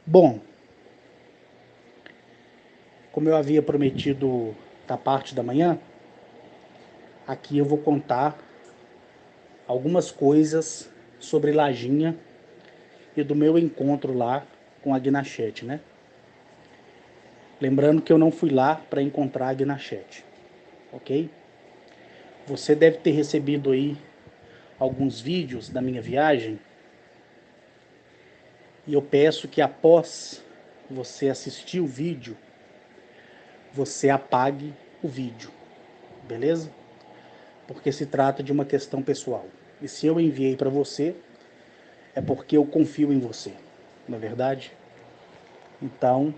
Bom, como eu havia prometido da parte da manhã, aqui eu vou contar algumas coisas sobre Lajinha e do meu encontro lá com a Guinachete, né? Lembrando que eu não fui lá para encontrar a Guinachete, ok? Você deve ter recebido aí alguns vídeos da minha viagem e eu peço que após você assistir o vídeo, você apague o vídeo, beleza? Porque se trata de uma questão pessoal. E se eu enviei para você, é porque eu confio em você, não é verdade? Então,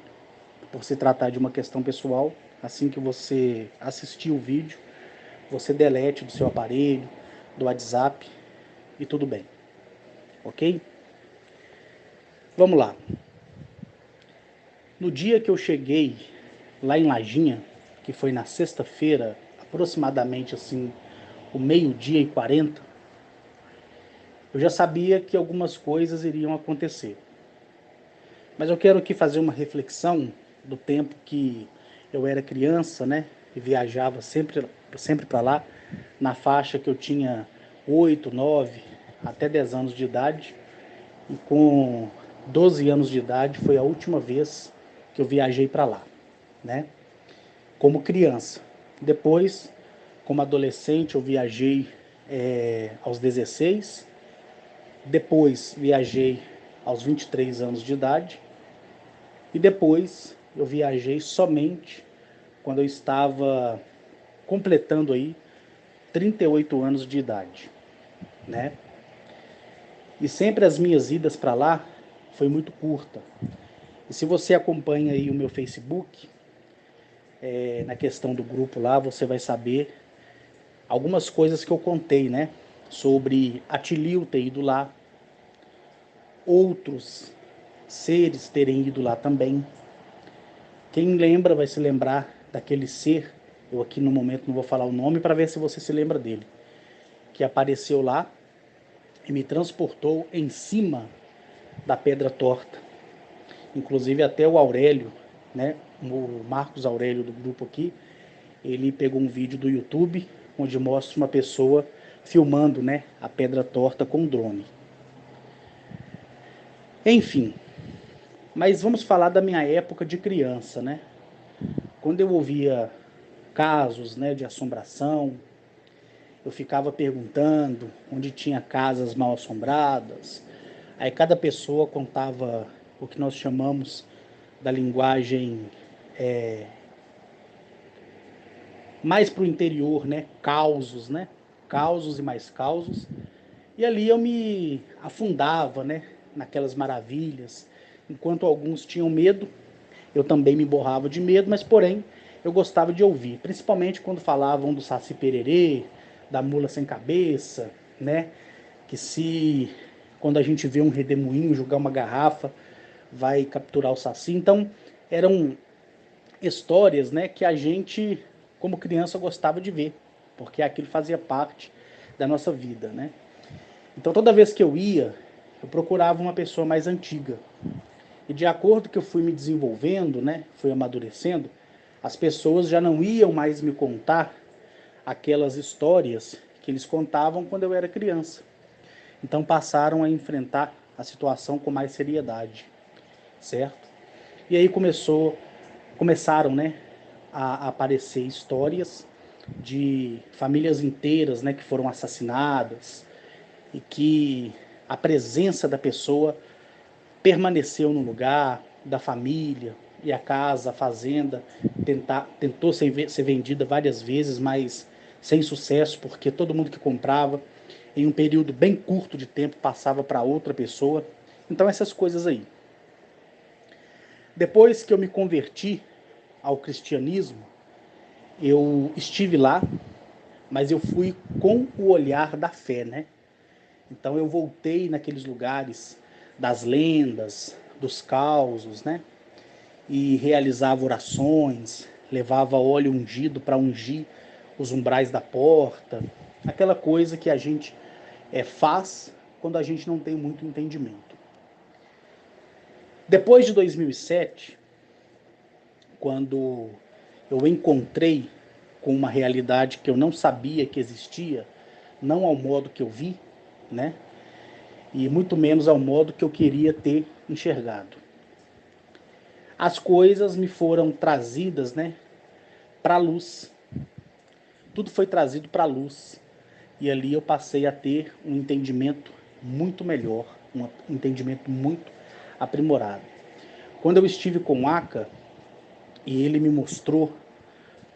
por se tratar de uma questão pessoal, assim que você assistir o vídeo, você delete do seu aparelho, do WhatsApp e tudo bem, ok? Vamos lá. No dia que eu cheguei lá em Lajinha, que foi na sexta-feira, aproximadamente assim, o 12h40, eu já sabia que algumas coisas iriam acontecer. Mas eu quero aqui fazer uma reflexão do tempo que eu era criança, né? E viajava sempre para lá, na faixa que eu tinha 8, 9, até 10 anos de idade. E com 12 anos de idade foi a última vez que eu viajei para lá, né? Como criança. Depois, como adolescente, eu viajei aos 16. Depois viajei aos 23 anos de idade. E depois eu viajei somente quando eu estava completando aí 38 anos de idade, né? E sempre as minhas idas para lá foi muito curta. E se você acompanha aí o meu Facebook, na questão do grupo lá, você vai saber algumas coisas que eu contei, né? Sobre Atilio ter ido lá, outros seres terem ido lá também. Quem lembra vai se lembrar daquele ser, eu aqui no momento não vou falar o nome para ver se você se lembra dele, que apareceu lá e me transportou em cima da pedra torta. Inclusive até o Aurélio, né, o Marcos Aurélio do grupo aqui, ele pegou um vídeo do YouTube onde mostra uma pessoa filmando, né, a pedra torta com drone. Enfim, mas vamos falar da minha época de criança, né? Quando eu ouvia casos, né, de assombração, eu ficava perguntando onde tinha casas mal assombradas. Aí cada pessoa contava o que nós chamamos da linguagem mais para o interior, né? Causos, né? Causos e mais causos. E ali eu me afundava, né? Naquelas maravilhas. Enquanto alguns tinham medo, eu também me borrava de medo, mas porém eu gostava de ouvir, principalmente quando falavam do Saci Pererê, da mula sem cabeça, né? Que se quando a gente vê um redemoinho jogar uma garrafa, vai capturar o Saci. Então eram histórias, né, que a gente, como criança, gostava de ver, porque aquilo fazia parte da nossa vida, né? Então toda vez que eu ia, eu procurava uma pessoa mais antiga. E de acordo que eu fui me desenvolvendo, né, fui amadurecendo, as pessoas já não iam mais me contar aquelas histórias que eles contavam quando eu era criança. Então passaram a enfrentar a situação com mais seriedade, certo? E aí começaram, né, a aparecer histórias de famílias inteiras, né, que foram assassinadas e que a presença da pessoa permaneceu no lugar da família e a casa, a fazenda tentou ser vendida várias vezes, mas sem sucesso, porque todo mundo que comprava em um período bem curto de tempo passava para outra pessoa. Então essas coisas aí. Depois que eu me converti ao cristianismo, eu estive lá, mas eu fui com o olhar da fé, né? Então eu voltei naqueles lugares das lendas, dos causos, né? E realizava orações, levava óleo ungido para ungir os umbrais da porta, aquela coisa que a gente faz quando a gente não tem muito entendimento. Depois de 2007, quando eu encontrei com uma realidade que eu não sabia que existia, não ao modo que eu vi, né? E muito menos ao modo que eu queria ter enxergado. As coisas me foram trazidas, né, para a luz. Tudo foi trazido para a luz. E ali eu passei a ter um entendimento muito melhor, um entendimento muito aprimorado. Quando eu estive com o Aka e ele me mostrou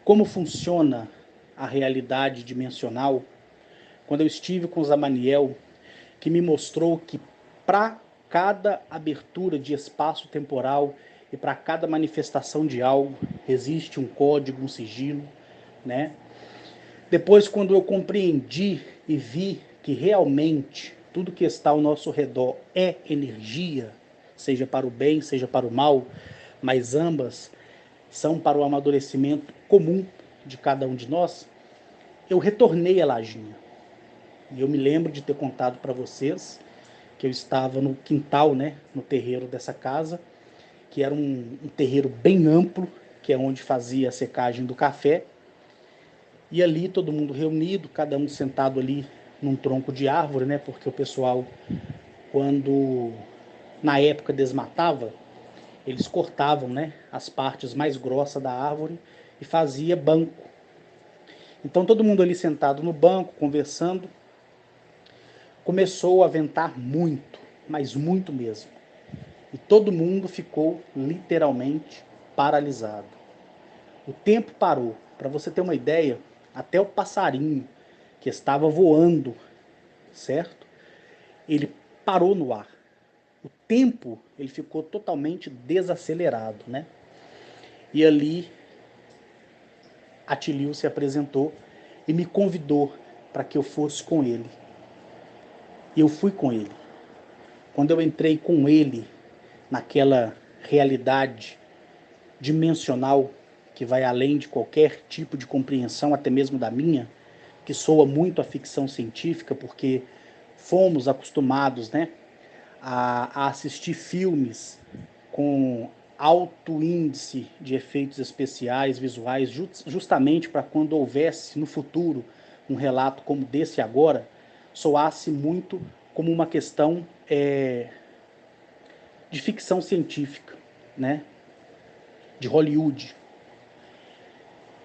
como funciona a realidade dimensional, quando eu estive com o Zamaniel, que me mostrou que para cada abertura de espaço temporal e para cada manifestação de algo existe um código, um sigilo, né? Depois, quando eu compreendi e vi que realmente tudo que está ao nosso redor é energia, seja para o bem, seja para o mal, mas ambas são para o amadurecimento comum de cada um de nós, eu retornei a Lajinha. E eu me lembro de ter contado para vocês que eu estava no quintal, né, no terreiro dessa casa, que era um terreiro bem amplo, que é onde fazia a secagem do café. E ali todo mundo reunido, cada um sentado ali num tronco de árvore, né? Porque o pessoal, quando na época desmatava, eles cortavam, né, as partes mais grossas da árvore e fazia banco. Então todo mundo ali sentado no banco, conversando, começou a ventar muito, mas muito mesmo. E todo mundo ficou literalmente paralisado. O tempo parou. Para você ter uma ideia, até o passarinho que estava voando, certo? Ele parou no ar. O tempo ele ficou totalmente desacelerado, né? E ali Atilio se apresentou e me convidou para que eu fosse com ele. E eu fui com ele. Quando eu entrei com ele naquela realidade dimensional que vai além de qualquer tipo de compreensão, até mesmo da minha, que soa muito a ficção científica, porque fomos acostumados, né, a assistir filmes com alto índice de efeitos especiais, visuais, justamente para quando houvesse no futuro um relato como desse agora, soasse muito como uma questão de ficção científica, né, de Hollywood.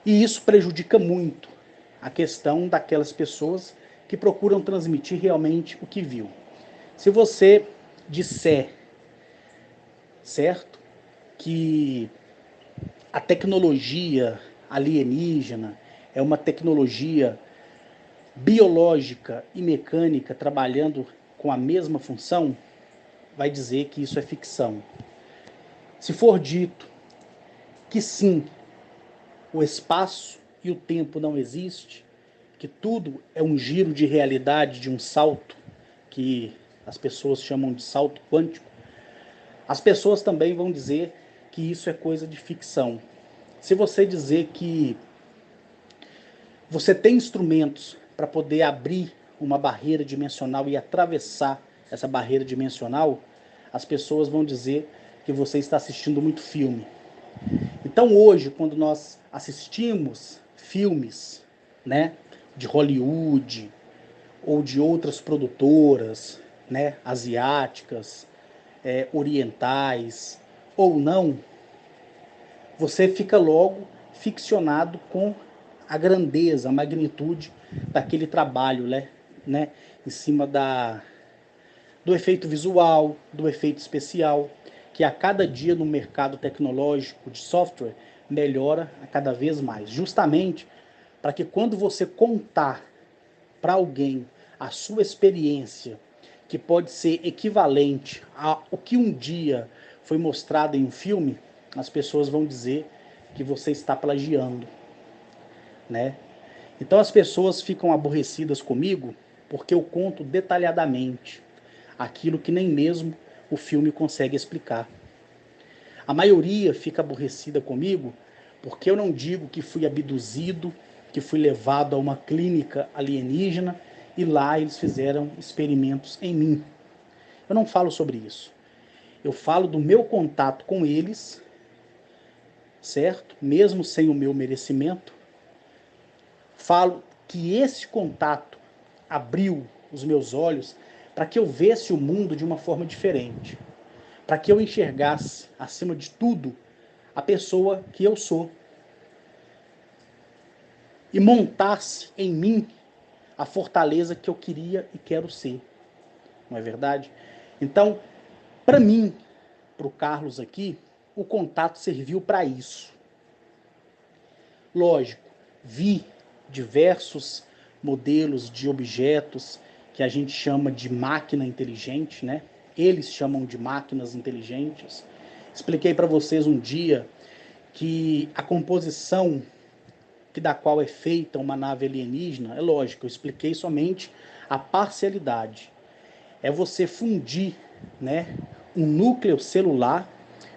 E isso prejudica muito a questão daquelas pessoas que procuram transmitir realmente o que viu. Se você disser, certo, que a tecnologia alienígena é uma tecnologia biológica e mecânica trabalhando com a mesma função, vai dizer que isso é ficção. Se for dito que sim, o espaço e o tempo não existe, que tudo é um giro de realidade, de um salto, que as pessoas chamam de salto quântico, as pessoas também vão dizer que isso é coisa de ficção. Se você dizer que você tem instrumentos para poder abrir uma barreira dimensional e atravessar essa barreira dimensional, as pessoas vão dizer que você está assistindo muito filme. Então hoje, quando nós assistimos filmes, né, de Hollywood ou de outras produtoras, né, asiáticas, orientais ou não, você fica logo ficcionado com a grandeza, a magnitude daquele trabalho, né, em cima do efeito visual, do efeito especial, que a cada dia no mercado tecnológico de software melhora a cada vez mais, justamente para que quando você contar para alguém a sua experiência, que pode ser equivalente ao que um dia foi mostrado em um filme, as pessoas vão dizer que você está plagiando, né? Então as pessoas ficam aborrecidas comigo porque eu conto detalhadamente aquilo que nem mesmo o filme consegue explicar. A maioria fica aborrecida comigo porque eu não digo que fui abduzido, que fui levado a uma clínica alienígena e lá eles fizeram experimentos em mim. Eu não falo sobre isso. Eu falo do meu contato com eles, certo? Mesmo sem o meu merecimento. Falo que esse contato abriu os meus olhos para que eu visse o mundo de uma forma diferente. Para que eu enxergasse, acima de tudo, a pessoa que eu sou. E montasse em mim a fortaleza que eu queria e quero ser. Não é verdade? Então, para mim, para o Carlos aqui, o contato serviu para isso. Lógico, vi diversos modelos de objetos que a gente chama de máquina inteligente, né? Eles chamam de máquinas inteligentes. Expliquei para vocês um dia que a composição da qual é feita uma nave alienígena, é lógico, eu expliquei somente a parcialidade. É você fundir, né, um núcleo celular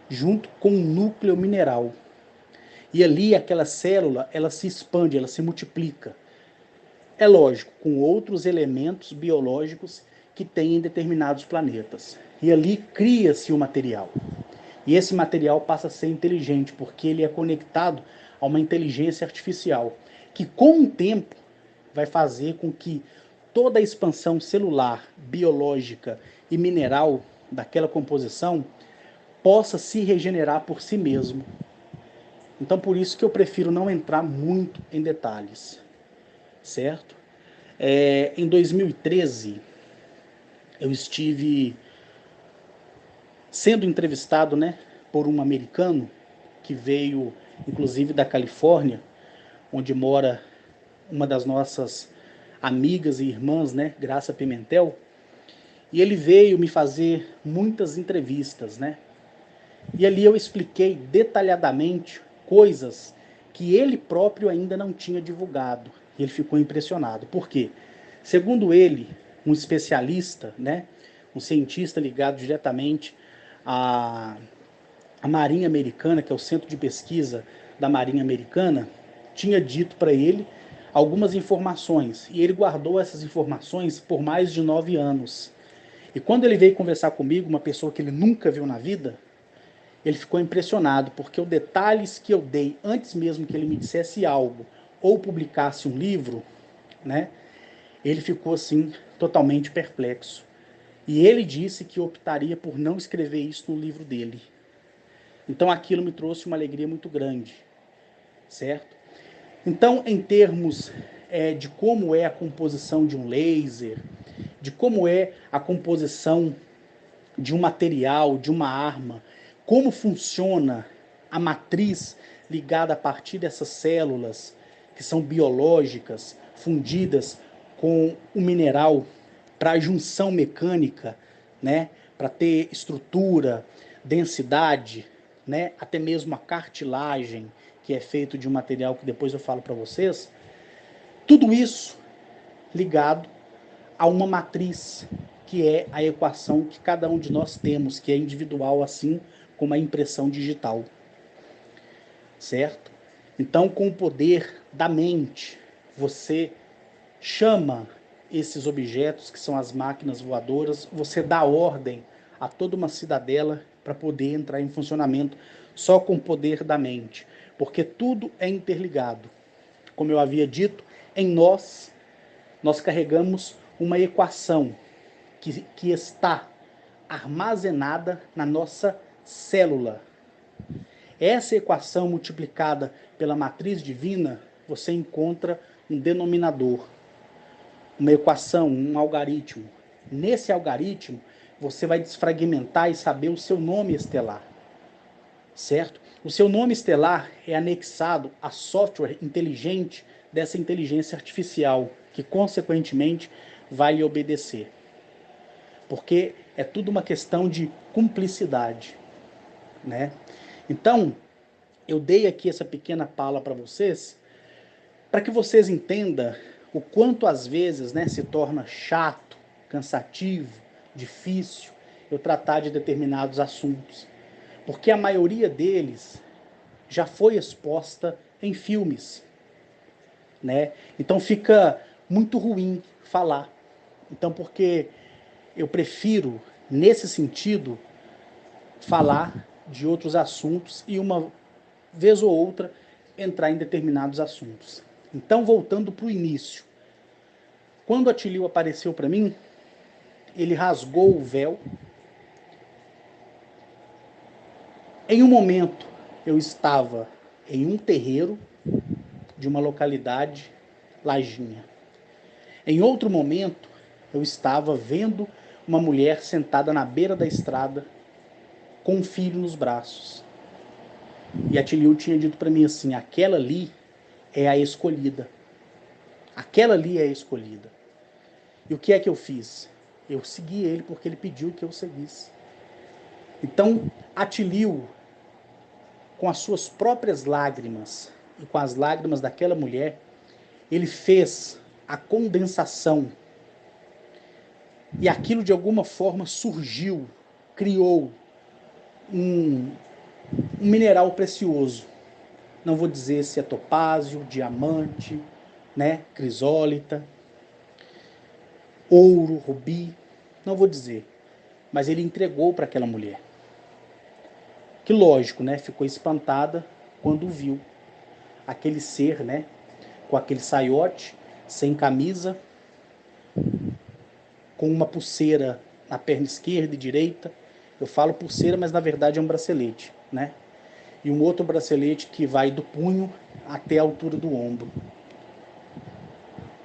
junto com um núcleo mineral. E ali aquela célula, ela se expande, ela se multiplica. É lógico, com outros elementos biológicos que tem em determinados planetas. E ali cria-se o material. E esse material passa a ser inteligente, porque ele é conectado a uma inteligência artificial, que com o tempo vai fazer com que toda a expansão celular, biológica e mineral daquela composição possa se regenerar por si mesmo. Então, por isso que eu prefiro não entrar muito em detalhes, certo? Em 2013, eu estive sendo entrevistado, né, por um americano que veio, inclusive, da Califórnia, onde mora uma das nossas amigas e irmãs, né, Graça Pimentel, e ele veio me fazer muitas entrevistas, né? E ali eu expliquei detalhadamente coisas que ele próprio ainda não tinha divulgado. E ele ficou impressionado. Por quê? Segundo ele, um especialista, né, um cientista ligado diretamente à Marinha Americana, que é o centro de pesquisa da Marinha Americana, tinha dito para ele algumas informações. E ele guardou essas informações por mais de 9 anos. E quando ele veio conversar comigo, uma pessoa que ele nunca viu na vida, ele ficou impressionado, porque os detalhes que eu dei antes mesmo que ele me dissesse algo ou publicasse um livro, né, ele ficou assim totalmente perplexo. E ele disse que optaria por não escrever isso no livro dele. Então aquilo me trouxe uma alegria muito grande, certo? Então, em termos de como é a composição de um laser, de como é a composição de um material, de uma arma, como funciona a matriz ligada a partir dessas células que são biológicas, fundidas com o mineral para a junção mecânica, né, para ter estrutura, densidade, né, até mesmo a cartilagem, que é feito de um material que depois eu falo para vocês. Tudo isso ligado a uma matriz, que é a equação que cada um de nós temos, que é individual, assim como a impressão digital, certo? Então, com o poder da mente, você chama esses objetos, que são as máquinas voadoras, você dá ordem a toda uma cidadela para poder entrar em funcionamento só com o poder da mente, porque tudo é interligado. Como eu havia dito, em nós carregamos uma equação que está armazenada na nossa célula. Essa equação multiplicada pela matriz divina, você encontra um denominador, uma equação, um algoritmo. Nesse algoritmo, você vai desfragmentar e saber o seu nome estelar, certo? O seu nome estelar é anexado a software inteligente dessa inteligência artificial, que consequentemente vai lhe obedecer. Porque é tudo uma questão de cumplicidade, né? Então, eu dei aqui essa pequena pala para vocês, para que vocês entendam o quanto às vezes, né, se torna chato, cansativo, difícil eu tratar de determinados assuntos. Porque a maioria deles já foi exposta em filmes, né? Então fica muito ruim falar. Então, porque eu prefiro, nesse sentido, falar de outros assuntos e uma vez ou outra entrar em determinados assuntos. Então, voltando para o início, quando Atilio apareceu para mim, ele rasgou o véu. Em um momento, eu estava em um terreiro de uma localidade, Lajinha. Em outro momento, eu estava vendo uma mulher sentada na beira da estrada com um filho nos braços. E Atilio tinha dito para mim assim: aquela ali é a escolhida. Aquela ali é a escolhida. E o que é que eu fiz? Eu segui ele porque ele pediu que eu seguisse. Então, Atilio, com as suas próprias lágrimas e com as lágrimas daquela mulher, ele fez a condensação. E aquilo de alguma forma surgiu, criou um mineral precioso. Não vou dizer se é topázio, diamante, né, crisólita, ouro, rubi, não vou dizer. Mas ele entregou para aquela mulher. Que lógico, né, ficou espantada quando viu aquele ser, né, com aquele saiote, sem camisa, com uma pulseira na perna esquerda e direita. Eu falo pulseira, mas na verdade é um bracelete, né? E um outro bracelete que vai do punho até a altura do ombro.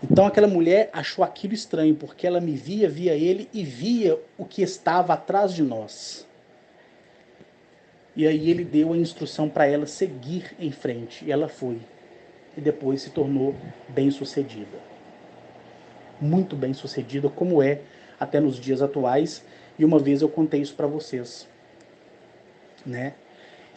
Então aquela mulher achou aquilo estranho, porque ela me via, via ele e via o que estava atrás de nós. E aí ele deu a instrução para ela seguir em frente, e ela foi. E depois se tornou bem-sucedida. Muito bem-sucedida, como é até nos dias atuais, e uma vez eu contei isso para vocês, né?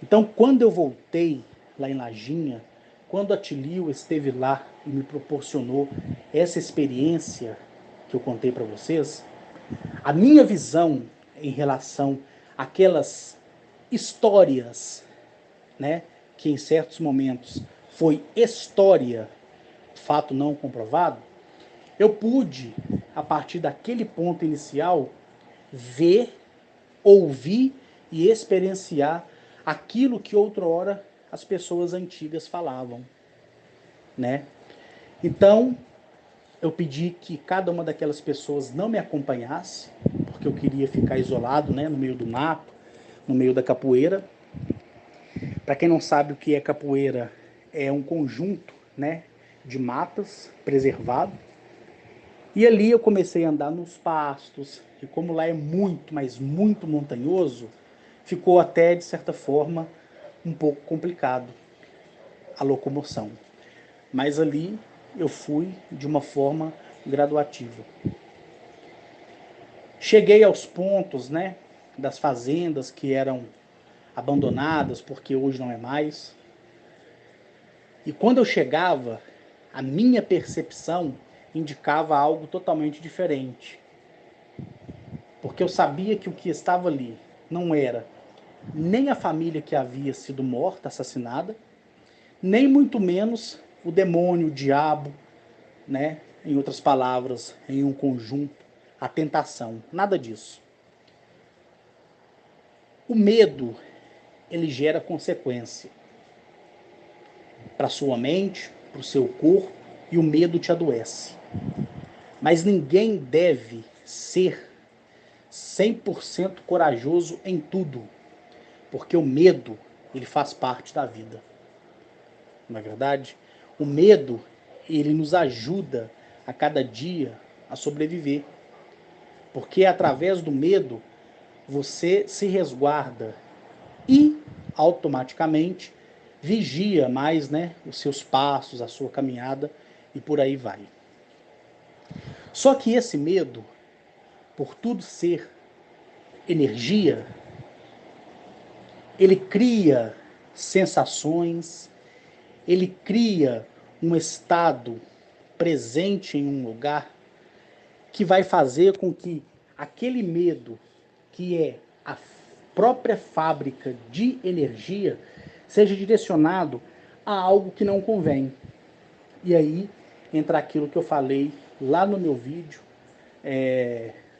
Então, quando eu voltei lá em Lajinha, quando Atilio esteve lá e me proporcionou essa experiência que eu contei para vocês, a minha visão em relação àquelas histórias, né, que em certos momentos foi história, fato não comprovado, eu pude, a partir daquele ponto inicial, ver, ouvir e experienciar aquilo que outrora as pessoas antigas falavam, né? Então, eu pedi que cada uma daquelas pessoas não me acompanhasse, porque eu queria ficar isolado, né, no meio do mato, no meio da capoeira. Para quem não sabe o que é capoeira, é um conjunto, né, de matas preservado. E ali eu comecei a andar nos pastos, e como lá é muito, mas muito montanhoso, ficou até, de certa forma, um pouco complicado a locomoção. Mas ali eu fui de uma forma graduativa. Cheguei aos pontos, né, das fazendas que eram abandonadas, porque hoje não é mais. E quando eu chegava, a minha percepção indicava algo totalmente diferente. Porque eu sabia que o que estava ali não era nem a família que havia sido morta, assassinada, nem muito menos o demônio, o diabo, né? Em outras palavras, em um conjunto, a tentação. Nada disso. O medo, ele gera consequência para sua mente, para o seu corpo, e o medo te adoece. Mas ninguém deve ser 100% corajoso em tudo, porque o medo, ele faz parte da vida. Não é verdade? O medo, ele nos ajuda a cada dia a sobreviver. Porque através do medo, você se resguarda e automaticamente vigia mais, né, os seus passos, a sua caminhada e por aí vai. Só que esse medo, por tudo ser energia, ele cria sensações, ele cria um estado presente em um lugar que vai fazer com que aquele medo, que é a própria fábrica de energia, seja direcionado a algo que não convém. E aí entra aquilo que eu falei lá no meu vídeo,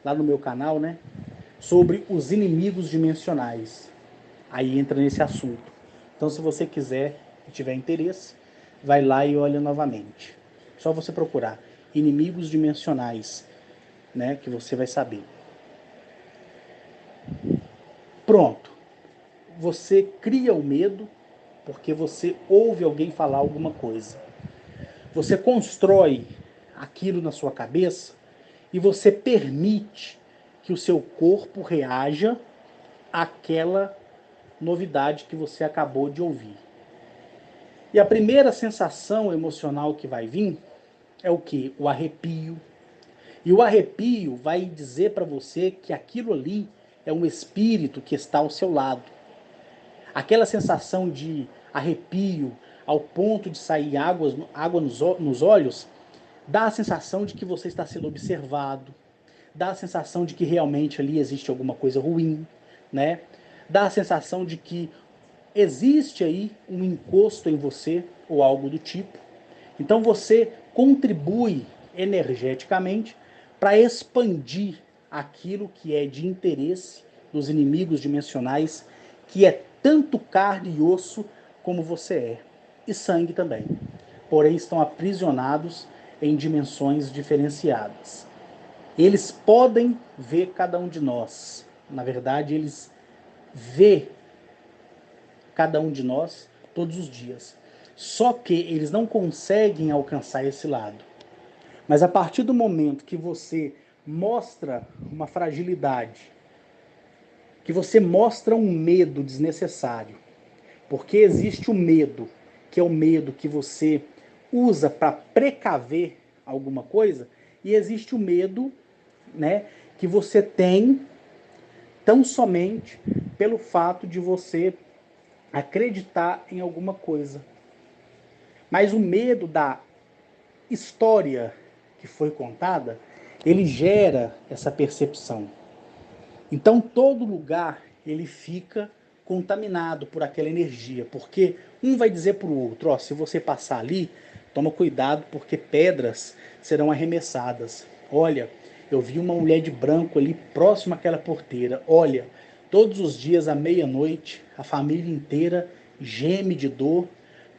lá no meu canal, né? sobre os inimigos dimensionais. Aí entra nesse assunto. Então, se você quiser e tiver interesse, vai lá e olha novamente. Só você procurar inimigos dimensionais, né, que você vai saber. Pronto. Você cria o medo porque você ouve alguém falar alguma coisa. Você constrói aquilo na sua cabeça e você permite que o seu corpo reaja àquela novidade que você acabou de ouvir. E a primeira sensação emocional que vai vir é o que? O arrepio. E o arrepio vai dizer para você que aquilo ali é um espírito que está ao seu lado. Aquela sensação de arrepio ao ponto de sair água nos olhos, dá a sensação de que você está sendo observado, dá a sensação de que realmente ali existe alguma coisa ruim, né? Dá a sensação de que existe aí um encosto em você ou algo do tipo. Então você contribui energeticamente para expandir aquilo que é de interesse dos inimigos dimensionais, que é tanto carne e osso como você é, e sangue também. Porém, estão aprisionados em dimensões diferenciadas. Eles podem ver cada um de nós. Na verdade, eles vê cada um de nós todos os dias. Só que eles não conseguem alcançar esse lado. Mas a partir do momento que você mostra uma fragilidade, que você mostra um medo desnecessário, porque existe o medo, que é o medo que você usa para precaver alguma coisa, e existe o medo, né, que você tem tão somente pelo fato de você acreditar em alguma coisa. Mas o medo da história que foi contada, ele gera essa percepção. Então todo lugar ele fica contaminado por aquela energia, porque um vai dizer para o outro, ó, se você passar ali, toma cuidado porque pedras serão arremessadas. Olha, eu vi uma mulher de branco ali próximo àquela porteira. Olha, todos os dias à meia-noite, a família inteira geme de dor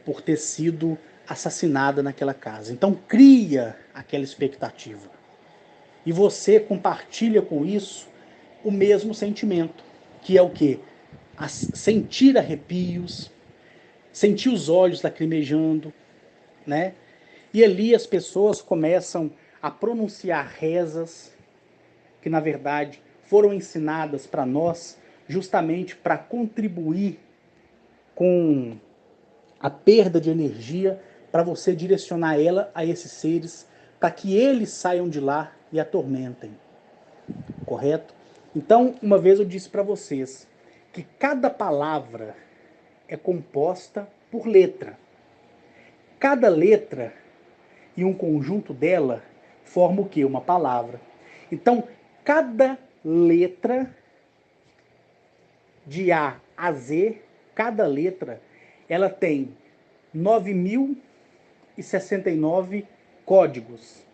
por ter sido assassinada naquela casa. Então cria aquela expectativa. E você compartilha com isso o mesmo sentimento, que é o quê? Sentir arrepios, sentir os olhos lacrimejando, né? E ali as pessoas começam a pronunciar rezas que na verdade foram ensinadas para nós justamente para contribuir com a perda de energia, para você direcionar ela a esses seres, para que eles saiam de lá e atormentem. Correto? Então, uma vez eu disse para vocês que cada palavra é composta por letra. Cada letra e um conjunto dela forma o quê? Uma palavra. Então, cada letra de A a Z, cada letra, ela tem 9.069 códigos.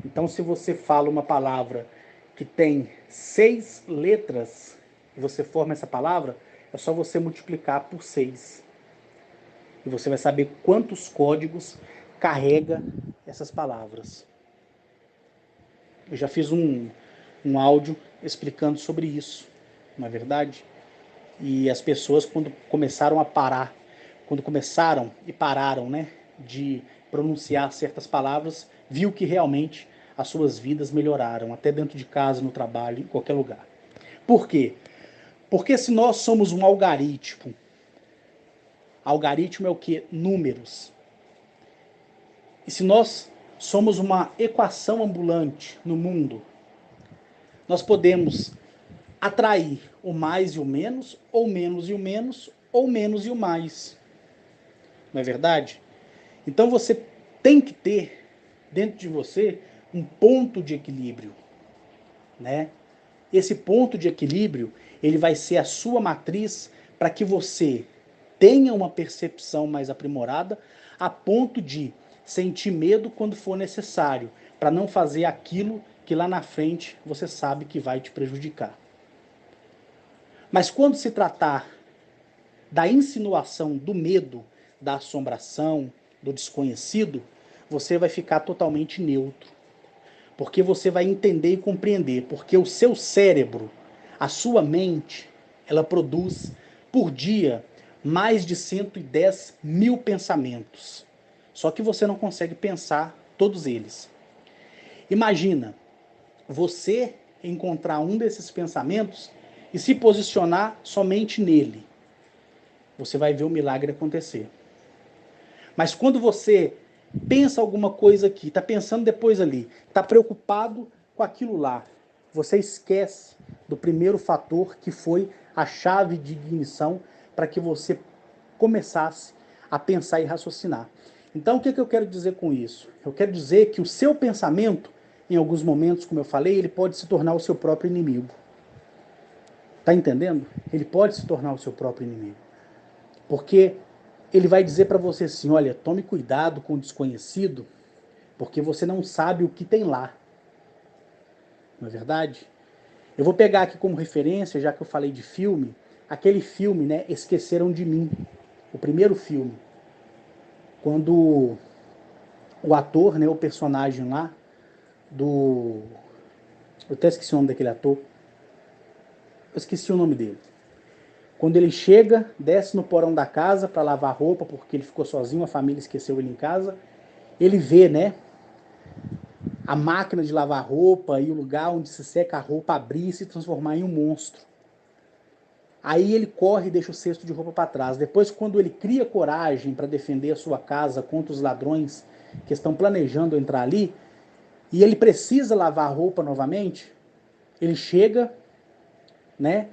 Então, se você fala uma palavra que tem 6 letras, e você forma essa palavra, é só você multiplicar por 6. E você vai saber quantos códigos carrega essas palavras. Eu já fiz um áudio explicando sobre isso, não é verdade? E as pessoas, quando começaram a parar, quando começaram e pararam, né, de pronunciar certas palavras, viu que realmente as suas vidas melhoraram, até dentro de casa, no trabalho, em qualquer lugar. Por quê? Porque se nós somos um algoritmo é o quê? Números. E se nós somos uma equação ambulante no mundo, nós podemos atrair o mais e o menos, ou menos e o menos, ou menos e o mais. Não é verdade? Então você tem que ter dentro de você um ponto de equilíbrio, né? Esse ponto de equilíbrio, ele vai ser a sua matriz para que você tenha uma percepção mais aprimorada a ponto de sentir medo quando for necessário, para não fazer aquilo que lá na frente você sabe que vai te prejudicar. Mas quando se tratar da insinuação, do medo, da assombração, do desconhecido, você vai ficar totalmente neutro. Porque você vai entender e compreender. Porque o seu cérebro, a sua mente, ela produz por dia mais de 110 mil pensamentos. Só que você não consegue pensar todos eles. Imagina você encontrar um desses pensamentos e se posicionar somente nele. Você vai ver o milagre acontecer. Mas quando você pensa alguma coisa aqui, está pensando depois ali, está preocupado com aquilo lá, você esquece do primeiro fator que foi a chave de ignição para que você começasse a pensar e raciocinar. Então, o que eu quero dizer com isso? Eu quero dizer que o seu pensamento, em alguns momentos, como eu falei, ele pode se tornar o seu próprio inimigo. Tá entendendo? Ele pode se tornar o seu próprio inimigo. Porque ele vai dizer para você assim, olha, tome cuidado com o desconhecido, porque você não sabe o que tem lá. Não é verdade? Eu vou pegar aqui como referência, já que eu falei de filme, aquele filme, né, Esqueceram de Mim, o primeiro filme. Quando o ator, né, o personagem lá, do... Eu até esqueci o nome daquele ator. Eu esqueci o nome dele. Quando ele chega, desce no porão da casa para lavar roupa, porque ele ficou sozinho, a família esqueceu ele em casa. Ele vê, né, a máquina de lavar roupa e o lugar onde se seca a roupa abrir e se transformar em um monstro. Aí ele corre e deixa o cesto de roupa para trás. Depois, quando ele cria coragem para defender a sua casa contra os ladrões que estão planejando entrar ali, e ele precisa lavar a roupa novamente, ele chega, né?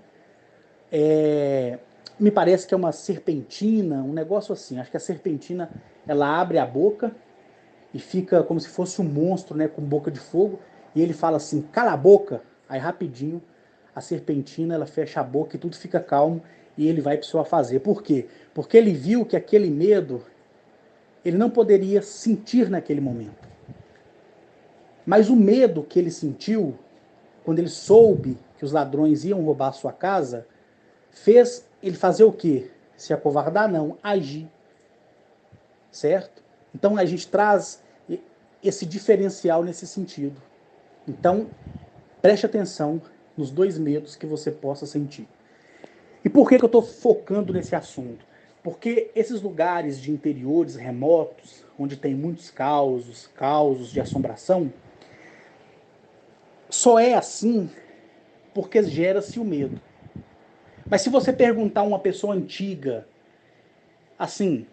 Me parece que é uma serpentina, um negócio assim. Acho que a serpentina, ela abre a boca e fica como se fosse um monstro, né, com boca de fogo, e ele fala assim, cala a boca, aí rapidinho a serpentina, ela fecha a boca e tudo fica calmo, e ele vai para o seu afazer. Por quê? Porque ele viu que aquele medo, ele não poderia sentir naquele momento. Mas o medo que ele sentiu, quando ele soube que os ladrões iam roubar a sua casa, fez ele fazer o quê? Se acovardar? Não, agir. Certo? Então a gente traz esse diferencial nesse sentido. Então, preste atenção nos dois medos que você possa sentir. E por que eu estou focando nesse assunto? Porque esses lugares de interiores remotos, onde tem muitos causos de assombração, só é assim porque gera-se o medo. Mas se você perguntar a uma pessoa antiga, assim,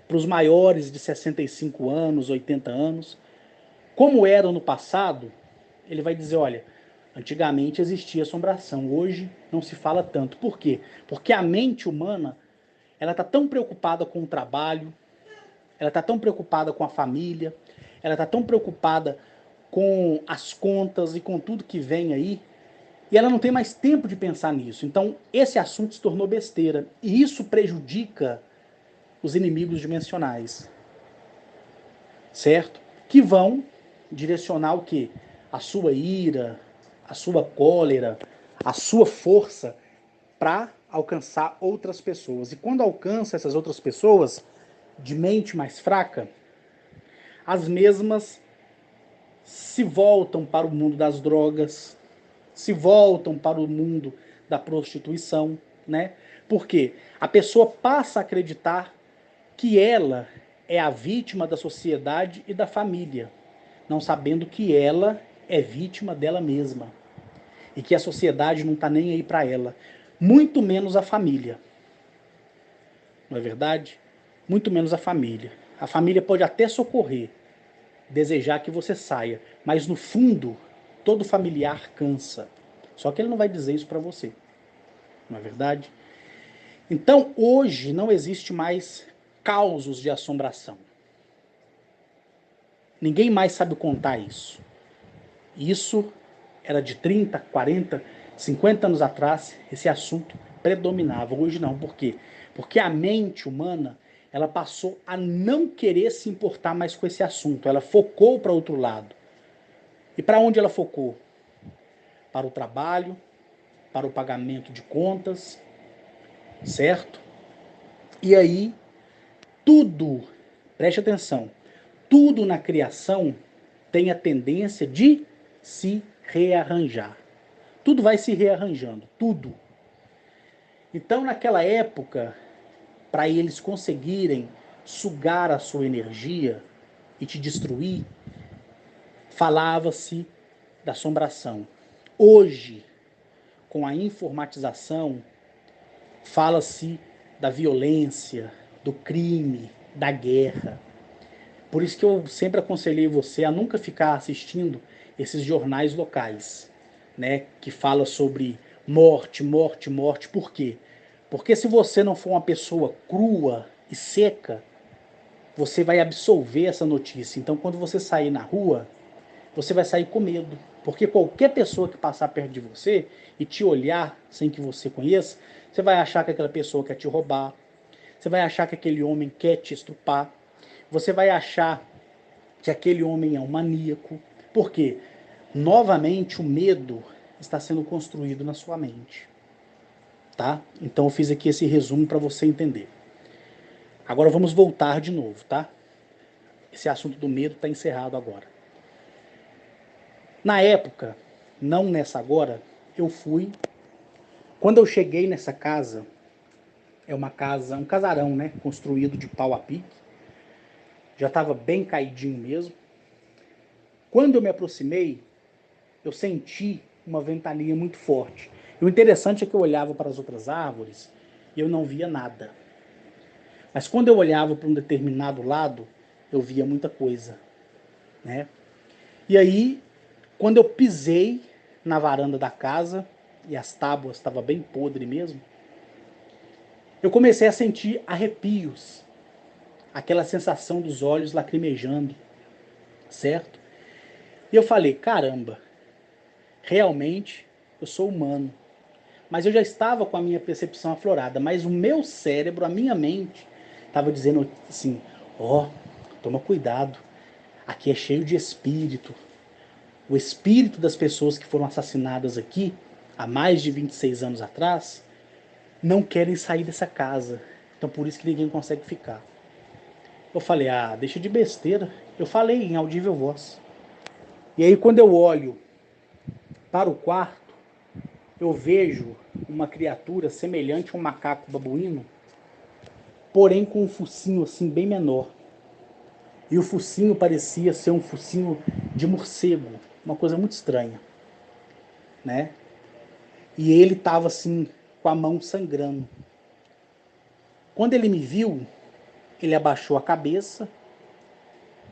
para os maiores de 65 anos, 80 anos, como era no passado, ele vai dizer, olha, antigamente existia assombração, hoje não se fala tanto. Por quê? Porque a mente humana, ela está tão preocupada com o trabalho, ela está tão preocupada com a família, ela está tão preocupada com as contas e com tudo que vem aí, e ela não tem mais tempo de pensar nisso. Então, esse assunto se tornou besteira, e isso prejudica os inimigos dimensionais, certo? Que vão direcionar o quê? A sua ira, a sua cólera, a sua força para alcançar outras pessoas. E quando alcança essas outras pessoas de mente mais fraca, as mesmas se voltam para o mundo das drogas, se voltam para o mundo da prostituição, né? Por quê? A pessoa passa a acreditar que ela é a vítima da sociedade e da família, não sabendo que ela é vítima dela mesma e que a sociedade não está nem aí para ela, muito menos a família. Não é verdade? Muito menos a família. A família pode até socorrer, desejar que você saia, mas no fundo, todo familiar cansa. Só que ele não vai dizer isso para você. Não é verdade? Então, hoje não existe mais causos de assombração. Ninguém mais sabe contar isso. Isso era de 30, 40, 50 anos atrás, esse assunto predominava. Hoje não. Por quê? Porque a mente humana, ela passou a não querer se importar mais com esse assunto. Ela focou para outro lado. E para onde ela focou? Para o trabalho, para o pagamento de contas, certo? E aí, tudo, preste atenção, tudo na criação tem a tendência de se rearranjar. Tudo vai se rearranjando, tudo. Então, naquela época, para eles conseguirem sugar a sua energia e te destruir, falava-se da assombração. Hoje, com a informatização, fala-se da violência, do crime, da guerra. Por isso que eu sempre aconselhei você a nunca ficar assistindo esses jornais locais, né, que fala sobre morte, morte, morte. Por quê? Porque se você não for uma pessoa crua e seca, você vai absorver essa notícia. Então, quando você sair na rua, você vai sair com medo. Porque qualquer pessoa que passar perto de você e te olhar sem que você conheça, você vai achar que aquela pessoa quer te roubar, você vai achar que aquele homem quer te estrupar, você vai achar que aquele homem é um maníaco. Por quê? Novamente, o medo está sendo construído na sua mente. Tá? Então eu fiz aqui esse resumo para você entender. Agora vamos voltar de novo, tá? Esse assunto do medo está encerrado agora. Na época, não nessa agora, eu fui. Quando eu cheguei nessa casa, é uma casa, um casarão, né? Construído de pau a pique. Já estava bem caidinho mesmo. Quando eu me aproximei, eu senti uma ventania muito forte. E o interessante é que eu olhava para as outras árvores e eu não via nada. Mas quando eu olhava para um determinado lado, eu via muita coisa, né? E aí, quando eu pisei na varanda da casa, e as tábuas estavam bem podres mesmo, eu comecei a sentir arrepios, aquela sensação dos olhos lacrimejando, certo? E eu falei, caramba, realmente eu sou humano. Mas eu já estava com a minha percepção aflorada, mas o meu cérebro, a minha mente, estava dizendo assim, ó, toma cuidado, aqui é cheio de espírito. O espírito das pessoas que foram assassinadas aqui, há mais de 26 anos atrás, não querem sair dessa casa. Então por isso que ninguém consegue ficar. Eu falei, ah, deixa de besteira. Eu falei em audível voz. E aí quando eu olho para o quarto, eu vejo uma criatura semelhante a um macaco babuíno, porém com um focinho assim bem menor. E o focinho parecia ser um focinho de morcego, uma coisa muito estranha, né? E ele estava assim com a mão sangrando. Quando ele me viu, ele abaixou a cabeça,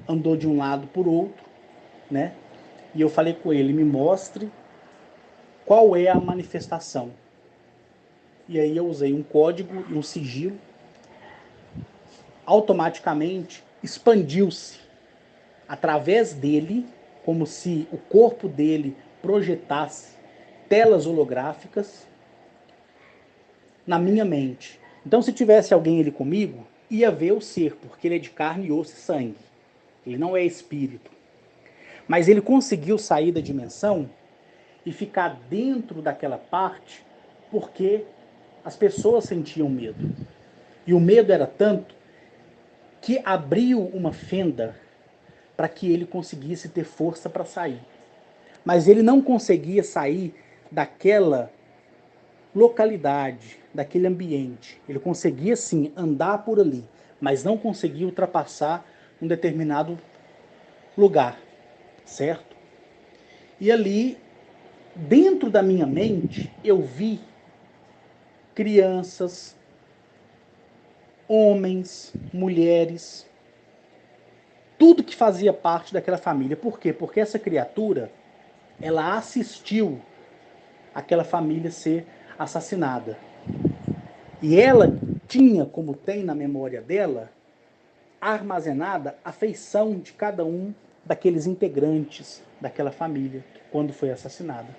andou de um lado por outro, né? E eu falei com ele, me mostre qual é a manifestação. E aí eu usei um código e um sigilo. Automaticamente expandiu-se através dele, como se o corpo dele projetasse telas holográficas na minha mente. Então, se tivesse alguém ali comigo, ia ver o ser, porque ele é de carne, osso e sangue. Ele não é espírito. Mas ele conseguiu sair da dimensão e ficar dentro daquela parte porque as pessoas sentiam medo. E o medo era tanto que abriu uma fenda para que ele conseguisse ter força para sair. Mas ele não conseguia sair daquela localidade, daquele ambiente. Ele conseguia sim andar por ali, mas não conseguia ultrapassar um determinado lugar, certo? E ali, dentro da minha mente, eu vi crianças, homens, mulheres, tudo que fazia parte daquela família. Por quê? Porque essa criatura, ela assistiu aquela família ser assassinada. E ela tinha, como tem na memória dela, armazenada a feição de cada um daqueles integrantes daquela família quando foi assassinada,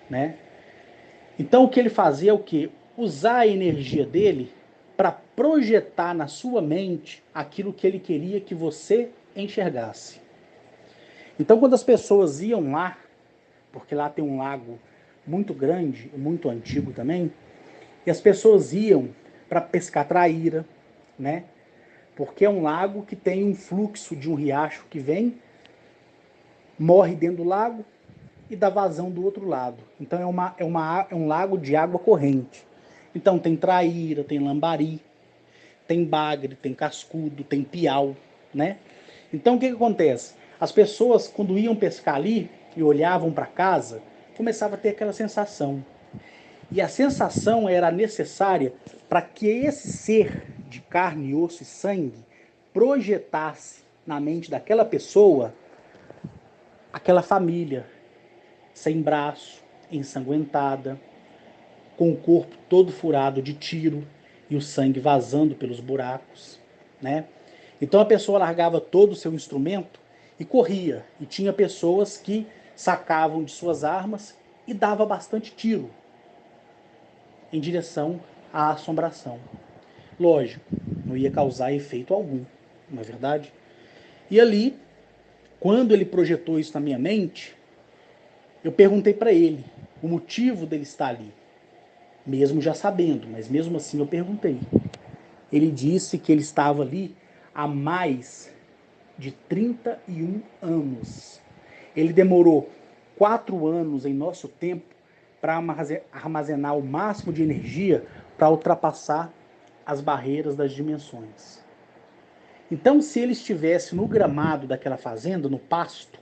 né? Então o que ele fazia é o quê? Usar a energia dele para projetar na sua mente aquilo que ele queria que você enxergasse. Então, quando as pessoas iam lá, porque lá tem um lago muito grande, muito antigo também, e as pessoas iam para pescar traíra, né? Porque é um lago que tem um fluxo de um riacho que vem, morre dentro do lago e dá vazão do outro lado. Então é um lago de água corrente. Então tem traíra, tem lambari, tem bagre, tem cascudo, tem piau, né? Então o que acontece? As pessoas, quando iam pescar ali e olhavam para casa, começava a ter aquela sensação. E a sensação era necessária para que esse ser de carne, osso e sangue projetasse na mente daquela pessoa aquela família sem braço, ensanguentada, com o corpo todo furado de tiro e o sangue vazando pelos buracos, né? Então a pessoa largava todo o seu instrumento e corria. E tinha pessoas que sacavam de suas armas e dava bastante tiro em direção à assombração. Lógico, não ia causar efeito algum, não é verdade? E ali, quando ele projetou isso na minha mente, eu perguntei para ele o motivo dele estar ali, mesmo já sabendo, mas mesmo assim eu perguntei. Ele disse que ele estava ali há mais de 31 anos. Ele demorou 4 anos em nosso tempo para armazenar o máximo de energia para ultrapassar as barreiras das dimensões. Então, se ele estivesse no gramado daquela fazenda, no pasto,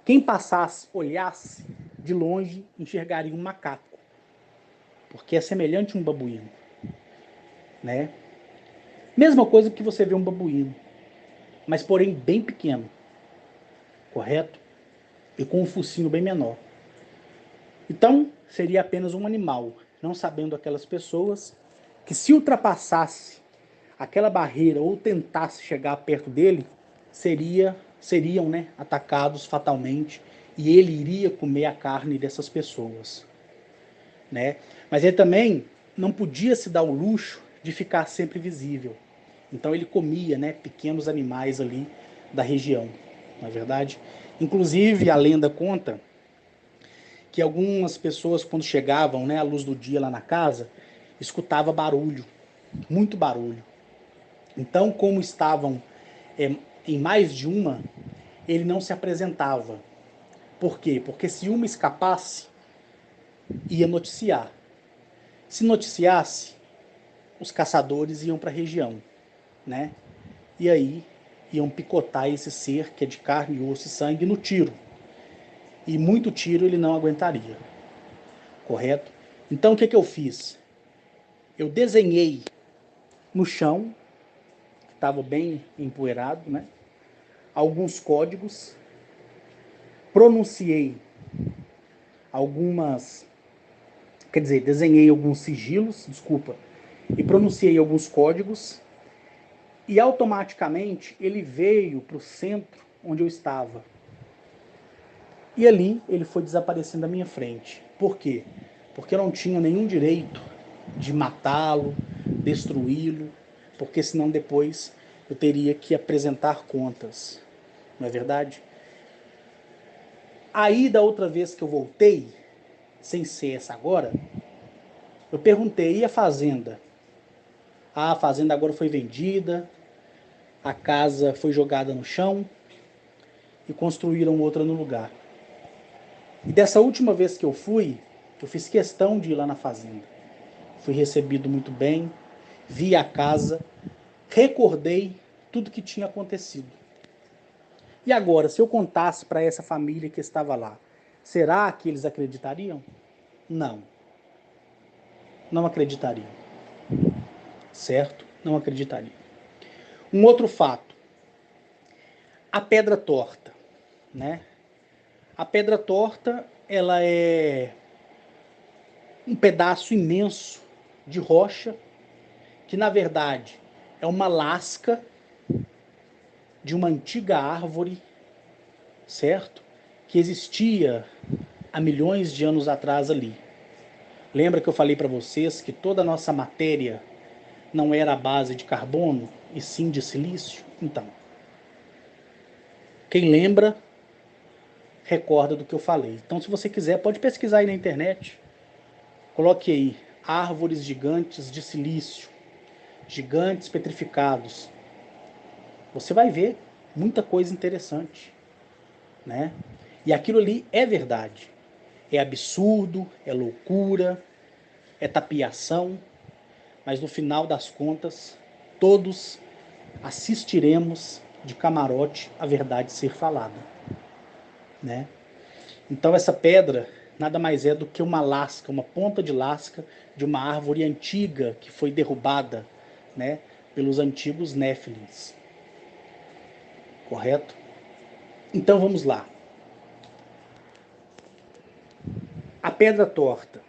quem passasse, olhasse de longe, enxergaria um macaco, porque é semelhante a um babuíno, né? Mesma coisa que você vê um babuíno, mas porém bem pequeno, correto? E com um focinho bem menor. Então, seria apenas um animal, não sabendo aquelas pessoas que se ultrapassasse aquela barreira ou tentasse chegar perto dele, seriam, né, atacados fatalmente e ele iria comer a carne dessas pessoas, né? Mas ele também não podia se dar o luxo de ficar sempre visível. Então ele comia, né, pequenos animais ali da região, não é verdade? Inclusive a lenda conta que algumas pessoas quando chegavam, né, à luz do dia lá na casa, escutava barulho, muito barulho. Então, como estavam é, em mais de uma, ele não se apresentava. Por quê? Porque se uma escapasse, ia noticiar. Se noticiasse, os caçadores iam para a região, né? E aí iam picotar esse ser que é de carne, osso e sangue no tiro. E muito tiro ele não aguentaria, correto? Então o que eu fiz? Eu desenhei no chão, que estava bem empoeirado, né? Alguns códigos, pronunciei algumas, quer dizer, desenhei alguns sigilos, desculpa, e pronunciei alguns códigos e automaticamente ele veio para o centro onde eu estava. E ali ele foi desaparecendo da minha frente. Por quê? Porque eu não tinha nenhum direito de matá-lo, destruí-lo, porque senão depois eu teria que apresentar contas. Não é verdade? Aí da outra vez que eu voltei, sem ser essa agora, eu perguntei, e a fazenda? Ah, a fazenda agora foi vendida, a casa foi jogada no chão e construíram outra no lugar. E dessa última vez que eu fui, eu fiz questão de ir lá na fazenda. Fui recebido muito bem, vi a casa, recordei tudo que tinha acontecido. E agora, se eu contasse para essa família que estava lá, será que eles acreditariam? Não, não acreditariam, certo? Não acreditariam. Um outro fato, a pedra torta, né? A pedra torta, ela é um pedaço imenso de rocha que na verdade é uma lasca de uma antiga árvore, certo? Que existia há milhões de anos atrás ali. Lembra que eu falei para vocês que toda a nossa matéria não era a base de carbono, e sim de silício? Então, quem lembra, recorda do que eu falei. Então, se você quiser, pode pesquisar aí na internet. Coloque aí árvores gigantes de silício, gigantes petrificados. Você vai ver muita coisa interessante, né? E aquilo ali é verdade. É absurdo, é loucura, é tapiação, mas no final das contas, todos assistiremos de camarote a verdade ser falada, né? Então essa pedra nada mais é do que uma lasca, uma ponta de lasca de uma árvore antiga que foi derrubada, né, pelos antigos Néfilins, correto? Então vamos lá. A pedra torta.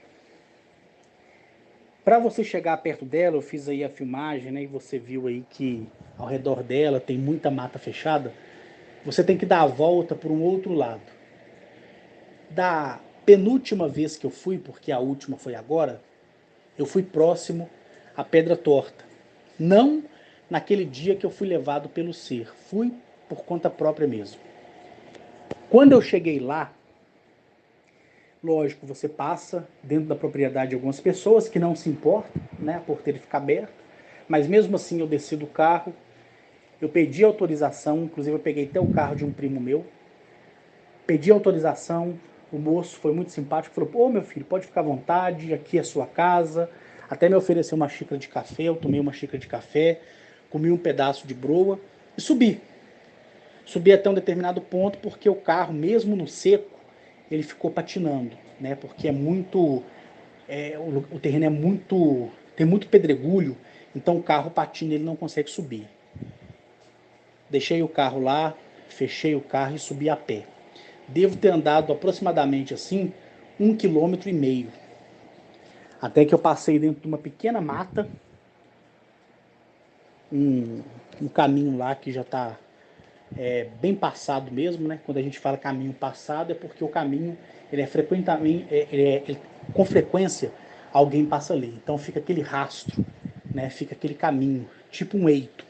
Para você chegar perto dela, eu fiz aí a filmagem, né, e você viu aí que ao redor dela tem muita mata fechada. Você tem que dar a volta por um outro lado. Da penúltima vez que eu fui, porque a última foi agora, eu fui próximo à Pedra Torta. Não naquele dia que eu fui levado pelo ser, fui por conta própria mesmo. Quando eu cheguei lá, lógico, você passa dentro da propriedade de algumas pessoas que não se importam, né, por ter ficar aberto, mas mesmo assim eu desci do carro, eu pedi autorização, inclusive eu peguei até o carro de um primo meu, pedi autorização, o moço foi muito simpático, falou, pô, meu filho, pode ficar à vontade, aqui é a sua casa, até me ofereceu uma xícara de café, eu tomei uma xícara de café, comi um pedaço de broa e subi. Subi até um determinado ponto, porque o carro, mesmo no seco, ele ficou patinando, né? Porque é muito, o terreno é muito, tem muito pedregulho, então o carro patina, ele não consegue subir. Deixei o carro lá, fechei o carro e subi a pé. Devo ter andado aproximadamente assim 1,5 km. Até que eu passei dentro de uma pequena mata, um caminho lá que já está bem passado mesmo, né? Quando a gente fala caminho passado é porque o caminho ele é frequentemente, com frequência alguém passa ali. Então fica aquele rastro, né? Fica aquele caminho, tipo um eito.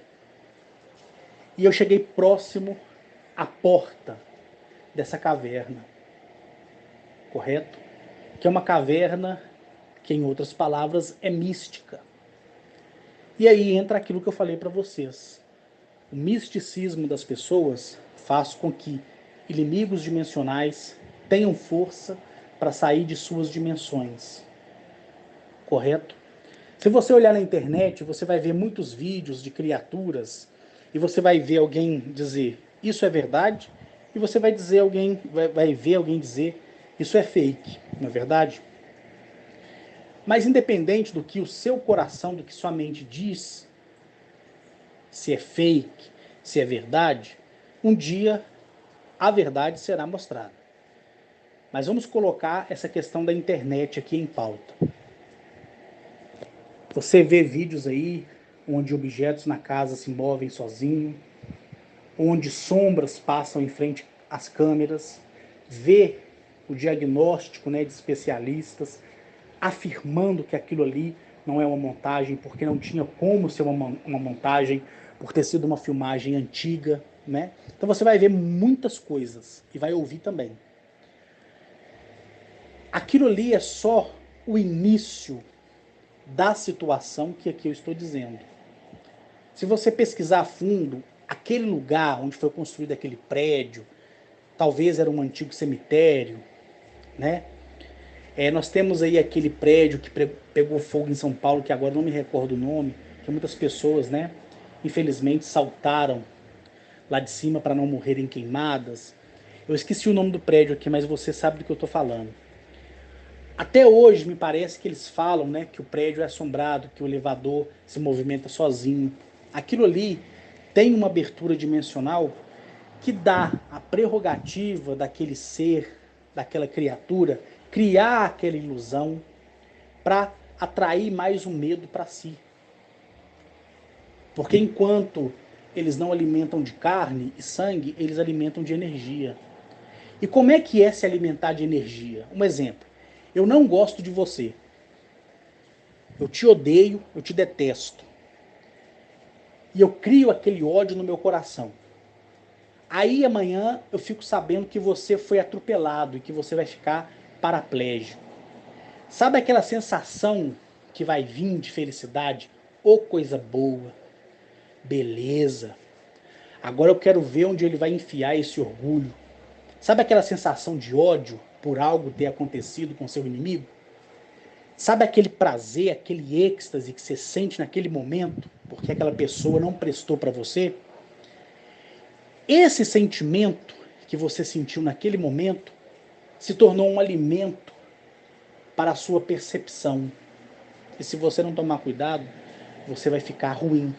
E eu cheguei próximo à porta dessa caverna, correto? Que é uma caverna que, em outras palavras, é mística. E aí entra aquilo que eu falei para vocês. O misticismo das pessoas faz com que inimigos dimensionais tenham força para sair de suas dimensões, correto? Se você olhar na internet, você vai ver muitos vídeos de criaturas e você vai ver alguém dizer isso é verdade e você vai dizer alguém vai ver alguém dizer isso é fake, não é verdade? Mas independente do que o seu coração, do que sua mente diz, se é fake, se é verdade, um dia a verdade será mostrada. Mas vamos colocar essa questão da internet aqui em pauta. Você vê vídeos aí onde objetos na casa se movem sozinhos, onde sombras passam em frente às câmeras, vê o diagnóstico, né, de especialistas afirmando que aquilo ali não é uma montagem, porque não tinha como ser uma montagem, por ter sido uma filmagem antiga, né? Então você vai ver muitas coisas e vai ouvir também. Aquilo ali é só o início da situação que aqui eu estou dizendo. Se você pesquisar a fundo, aquele lugar onde foi construído aquele prédio, talvez era um antigo cemitério, né? Nós temos aí aquele prédio que pegou fogo em São Paulo, que agora não me recordo o nome, que muitas pessoas, né, infelizmente saltaram lá de cima para não morrerem queimadas. Eu esqueci o nome do prédio aqui, mas você sabe do que eu estou falando. Até hoje me parece que eles falam, né, que o prédio é assombrado, que o elevador se movimenta sozinho. Aquilo ali tem uma abertura dimensional que dá a prerrogativa daquele ser, daquela criatura, criar aquela ilusão para atrair mais um medo para si. Porque enquanto eles não alimentam de carne e sangue, eles alimentam de energia. E como é que é se alimentar de energia? Um exemplo. Eu não gosto de você. Eu te odeio, eu te detesto. E eu crio aquele ódio no meu coração. Aí amanhã eu fico sabendo que você foi atropelado e que você vai ficar paraplégico. Sabe aquela sensação que vai vir de felicidade? Ô, coisa boa, beleza. Agora eu quero ver onde ele vai enfiar esse orgulho. Sabe aquela sensação de ódio por algo ter acontecido com seu inimigo? Sabe aquele prazer, aquele êxtase que você sente naquele momento, porque aquela pessoa não prestou para você? Esse sentimento que você sentiu naquele momento se tornou um alimento para a sua percepção. E se você não tomar cuidado, você vai ficar ruim,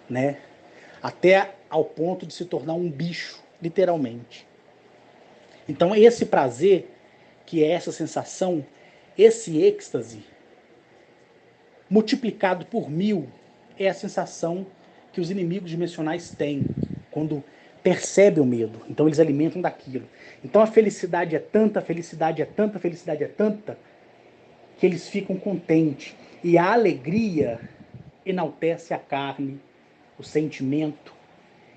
né? Até ao ponto de se tornar um bicho, literalmente. Então esse prazer, que é essa sensação, esse êxtase, multiplicado por 1000, é a sensação que os inimigos dimensionais têm quando percebem o medo. Então eles alimentam daquilo. Então a felicidade é tanta, a felicidade é tanta, a felicidade é tanta, que eles ficam contentes. E a alegria enaltece a carne, o sentimento,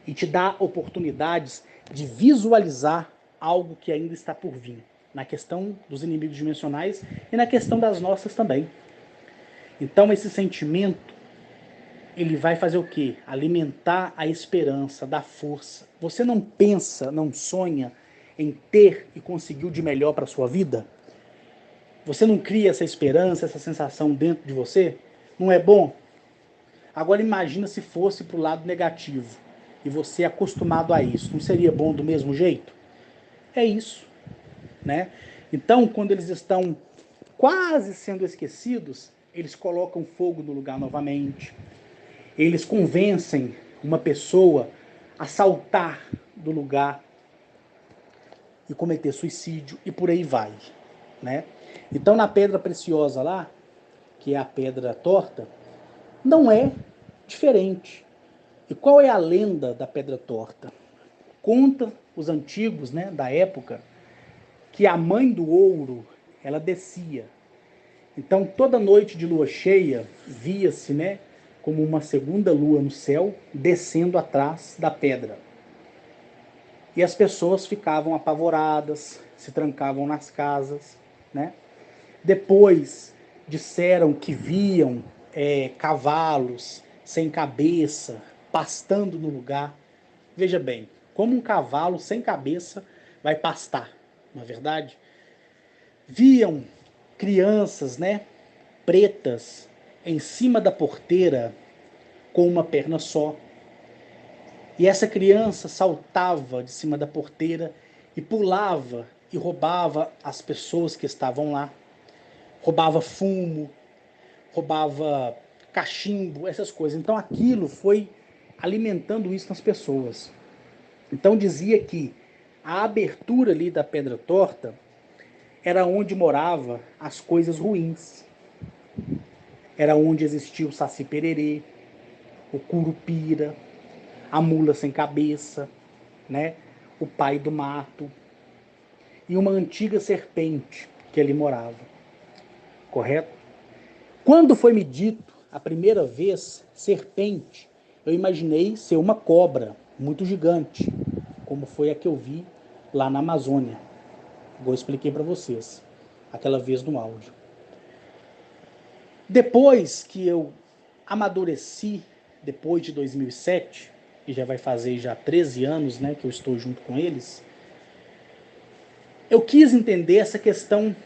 e te dá oportunidades de visualizar algo que ainda está por vir, na questão dos inimigos dimensionais e na questão das nossas também. Então esse sentimento, ele vai fazer o quê? Alimentar a esperança, dar força. Você não pensa, não sonha em ter e conseguir o de melhor para a sua vida? Você não cria essa esperança, essa sensação dentro de você? Não é bom? Agora imagina se fosse para o lado negativo e você é acostumado a isso. Não seria bom do mesmo jeito? É isso, né? Então, quando eles estão quase sendo esquecidos, eles colocam fogo no lugar novamente. Eles convencem uma pessoa a saltar do lugar e cometer suicídio e por aí vai, né? Então, na pedra preciosa lá, que é a pedra torta, não é diferente. E qual é a lenda da pedra torta? Conta os antigos, né, da época, que a mãe do ouro, ela descia. Então, toda noite de lua cheia, via-se, né, como uma segunda lua no céu, descendo atrás da pedra. E as pessoas ficavam apavoradas, se trancavam nas casas, né? Depois disseram que viam cavalos sem cabeça, pastando no lugar. Veja bem, como um cavalo sem cabeça vai pastar, não é verdade? Viam crianças, né, pretas, em cima da porteira, com uma perna só. E essa criança saltava de cima da porteira e pulava e roubava as pessoas que estavam lá. Roubava fumo, roubava cachimbo, essas coisas. Então aquilo foi alimentando isso nas pessoas. Então dizia que a abertura ali da pedra torta era onde morava as coisas ruins. Era onde existia o saci pererê, o curupira, a mula sem cabeça, né? O pai do mato e uma antiga serpente que ali morava. Correto? Quando foi me dito a primeira vez serpente, eu imaginei ser uma cobra muito gigante, como foi a que eu vi lá na Amazônia. Igual eu expliquei para vocês, aquela vez no áudio. Depois que eu amadureci, depois de 2007, que já vai fazer já 13 anos, né, que eu estou junto com eles, eu quis entender essa questão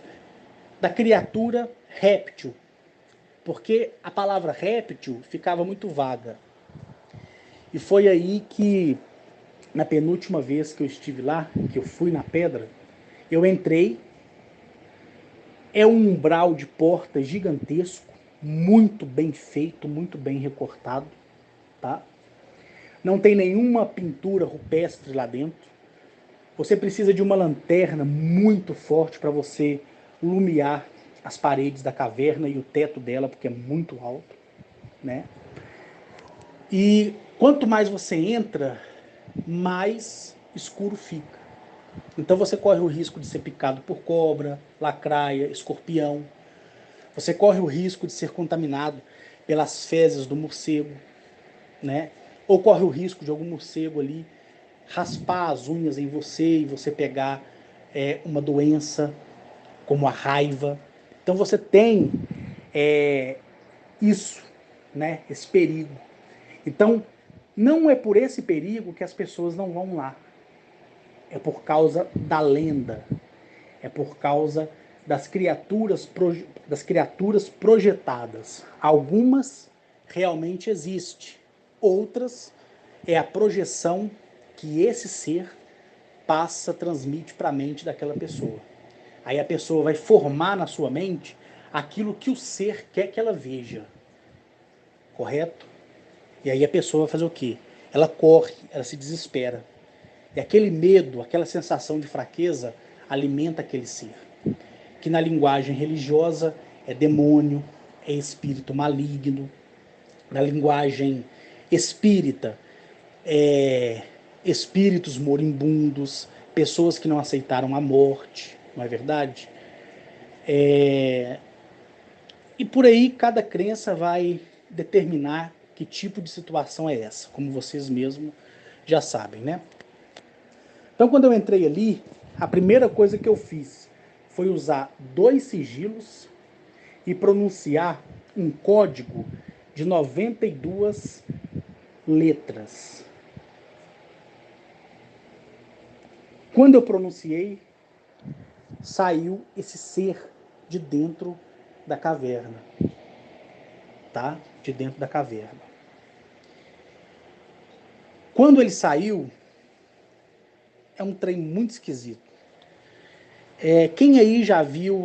da criatura réptil, porque a palavra réptil ficava muito vaga. E foi aí que, na penúltima vez que eu estive lá, que eu fui na pedra, eu entrei, é um umbral de porta gigantesco, muito bem feito, muito bem recortado, tá? Não tem nenhuma pintura rupestre lá dentro. Você precisa de uma lanterna muito forte para você iluminar as paredes da caverna e o teto dela, porque é muito alto, né? E quanto mais você entra, mais escuro fica. Então você corre o risco de ser picado por cobra, lacraia, escorpião. Você corre o risco de ser contaminado pelas fezes do morcego, né? Ou corre o risco de algum morcego ali raspar as unhas em você e você pegar uma doença como a raiva. Então você tem isso, né? Esse perigo. Então, não é por esse perigo que as pessoas não vão lá. É por causa da lenda. É por causa das criaturas projetadas. Algumas realmente existem. Outras é a projeção que esse ser passa, transmite para a mente daquela pessoa. Aí a pessoa vai formar na sua mente aquilo que o ser quer que ela veja. Correto? E aí a pessoa vai fazer o quê? Ela corre, ela se desespera. E aquele medo, aquela sensação de fraqueza alimenta aquele ser. Que na linguagem religiosa é demônio, é espírito maligno. Na linguagem espírita é espíritos moribundos, pessoas que não aceitaram a morte, não é verdade? E por aí cada crença vai determinar que tipo de situação é essa, como vocês mesmos já sabem, né? Então quando eu entrei ali, a primeira coisa que eu fiz foi usar 2 sigilos e pronunciar um código de 92 letras. Quando eu pronunciei, saiu esse ser de dentro da caverna, tá? De dentro da caverna. Quando ele saiu, é um trem muito esquisito. Quem aí já viu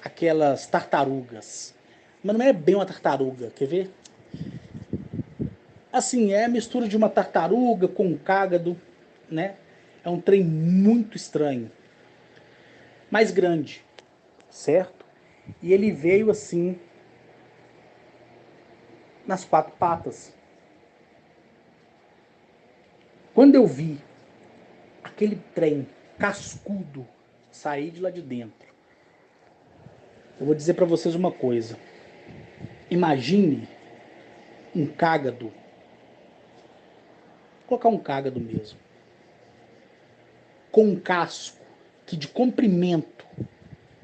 aquelas tartarugas? Mas não é bem uma tartaruga, quer ver? Assim, é a mistura de uma tartaruga com um cágado, né? É um trem muito estranho, mais grande, certo? E ele veio assim, nas 4 patas. Quando eu vi aquele trem cascudo sair de lá de dentro, eu vou dizer para vocês uma coisa. Imagine um cágado, vou colocar um cágado mesmo, com um casco que de comprimento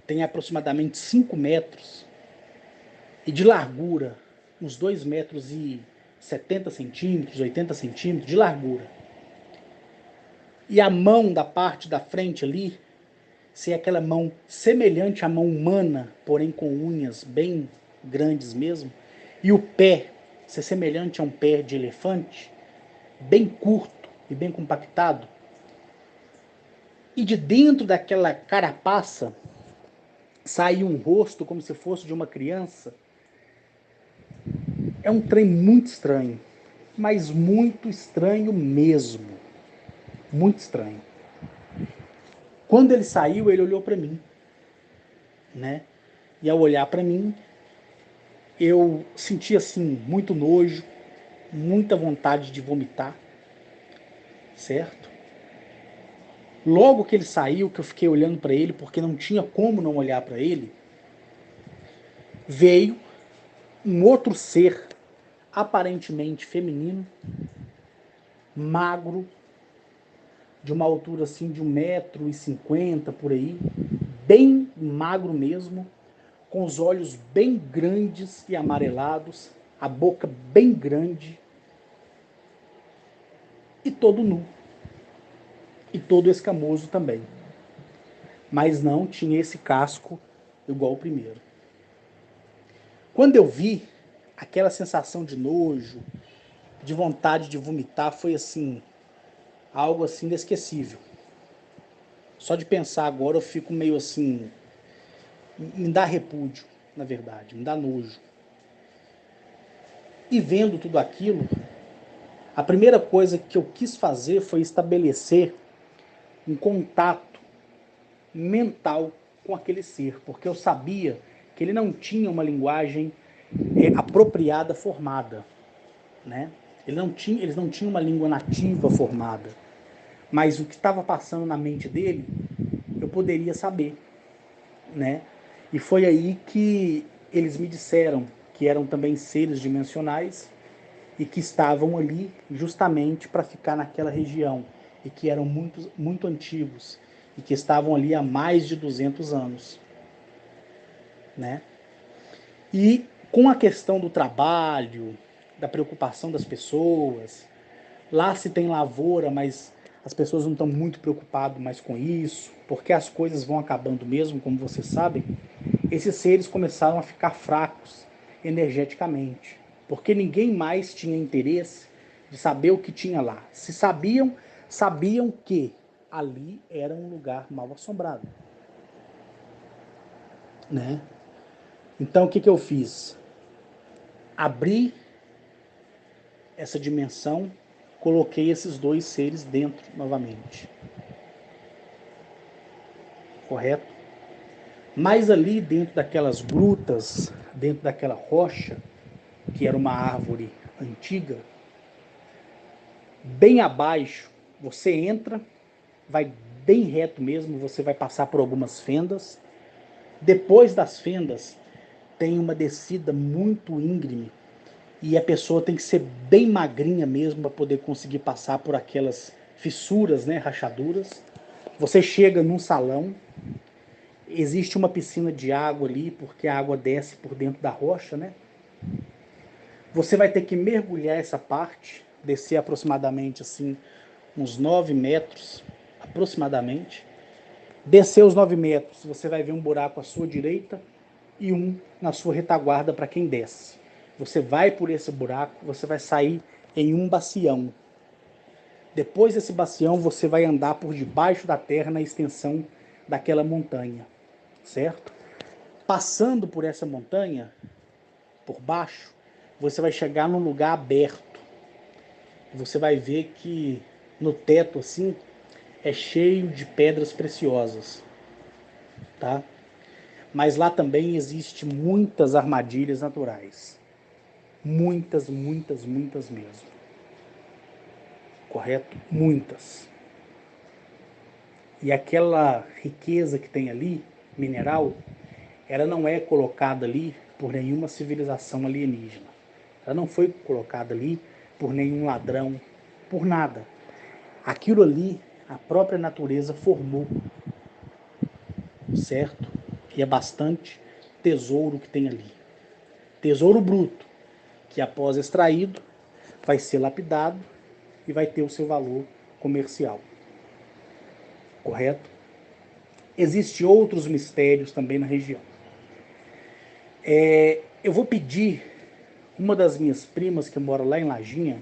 tem aproximadamente 5 metros e de largura uns 2 metros e 70 centímetros, 80 centímetros de largura. E a mão da parte da frente ali ser aquela mão semelhante à mão humana, porém com unhas bem grandes mesmo, e o pé ser semelhante a um pé de elefante, bem curto e bem compactado, e de dentro daquela carapaça sair um rosto como se fosse de uma criança. É um trem muito estranho, mas muito estranho mesmo, muito estranho. Quando ele saiu, ele olhou para mim, né? E ao olhar para mim, eu senti assim muito nojo, muita vontade de vomitar, certo? Logo que ele saiu, que eu fiquei olhando para ele, porque não tinha como não olhar para ele, veio um outro ser, aparentemente feminino, magro, de uma altura assim de 1,50 m por aí, bem magro mesmo, com os olhos bem grandes e amarelados, a boca bem grande e todo nu. E todo escamoso também. Mas não tinha esse casco igual o primeiro. Quando eu vi, aquela sensação de nojo, de vontade de vomitar, foi assim, algo assim inesquecível. Só de pensar agora eu fico meio assim, me dá repúdio, na verdade, me dá nojo. E vendo tudo aquilo, a primeira coisa que eu quis fazer foi estabelecer um contato mental com aquele ser, porque eu sabia que ele não tinha uma linguagem apropriada formada, né? Eles não tinham uma língua nativa formada, mas o que estava passando na mente dele, eu poderia saber, né? E foi aí que eles me disseram que eram também seres dimensionais e que estavam ali justamente para ficar naquela região e que eram muito, muito antigos e que estavam ali há mais de 200 anos, né? E com a questão do trabalho, da preocupação das pessoas, lá se tem lavoura, mas as pessoas não estão muito preocupadas mais com isso, porque as coisas vão acabando mesmo, como vocês sabem. Esses seres começaram a ficar fracos energeticamente, porque ninguém mais tinha interesse de saber o que tinha lá. Se sabiam, sabiam que ali era um lugar mal assombrado, né? Então o que eu fiz? Abri essa dimensão, coloquei esses dois seres dentro novamente, correto? Mas ali dentro daquelas grutas, dentro daquela rocha, que era uma árvore antiga, bem abaixo, você entra, vai bem reto mesmo, você vai passar por algumas fendas. Depois das fendas, tem uma descida muito íngreme e a pessoa tem que ser bem magrinha mesmo para poder conseguir passar por aquelas fissuras, né, rachaduras. Você chega num salão, existe uma piscina de água ali, porque a água desce por dentro da rocha, né? Você vai ter que mergulhar essa parte, descer aproximadamente assim uns 9 metros, aproximadamente. Descer os 9 metros, você vai ver um buraco à sua direita e um na sua retaguarda para quem desce. Você vai por esse buraco, você vai sair em um bacião. Depois desse bacião, você vai andar por debaixo da terra na extensão daquela montanha, certo? Passando por essa montanha, por baixo, você vai chegar num lugar aberto. Você vai ver que no teto assim é cheio de pedras preciosas, tá? Mas lá também existe muitas armadilhas naturais. Muitas, muitas, muitas mesmo. Correto? Muitas. E aquela riqueza que tem ali, mineral, ela não é colocada ali por nenhuma civilização alienígena. Ela não foi colocada ali por nenhum ladrão, por nada. Aquilo ali, a própria natureza formou, certo? E é bastante tesouro que tem ali. Tesouro bruto, que após extraído, vai ser lapidado e vai ter o seu valor comercial. Correto? Existem outros mistérios também na região. Eu vou pedir, uma das minhas primas que mora lá em Lajinha,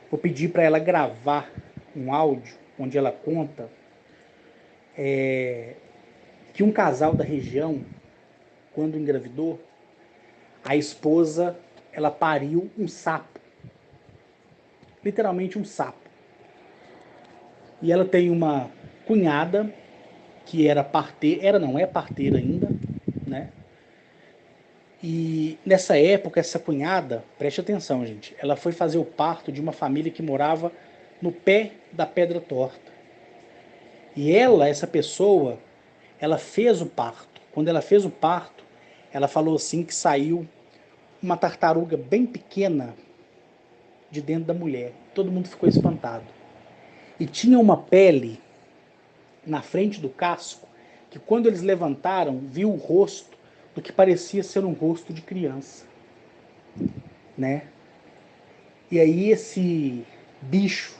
vou pedir para ela gravar um áudio onde ela conta que um casal da região, quando engravidou, a esposa ela pariu um sapo, literalmente um sapo. E ela tem uma cunhada que era parteira, era não é parteira ainda, né? E nessa época, essa cunhada, preste atenção, gente, ela foi fazer o parto de uma família que morava no pé da Pedra Torta. E ela, essa pessoa, ela fez o parto. Quando ela fez o parto, ela falou assim que saiu uma tartaruga bem pequena de dentro da mulher. Todo mundo ficou espantado. E tinha uma pele na frente do casco que quando eles levantaram, viu o rosto do que parecia ser um rosto de criança, né? E aí esse bicho,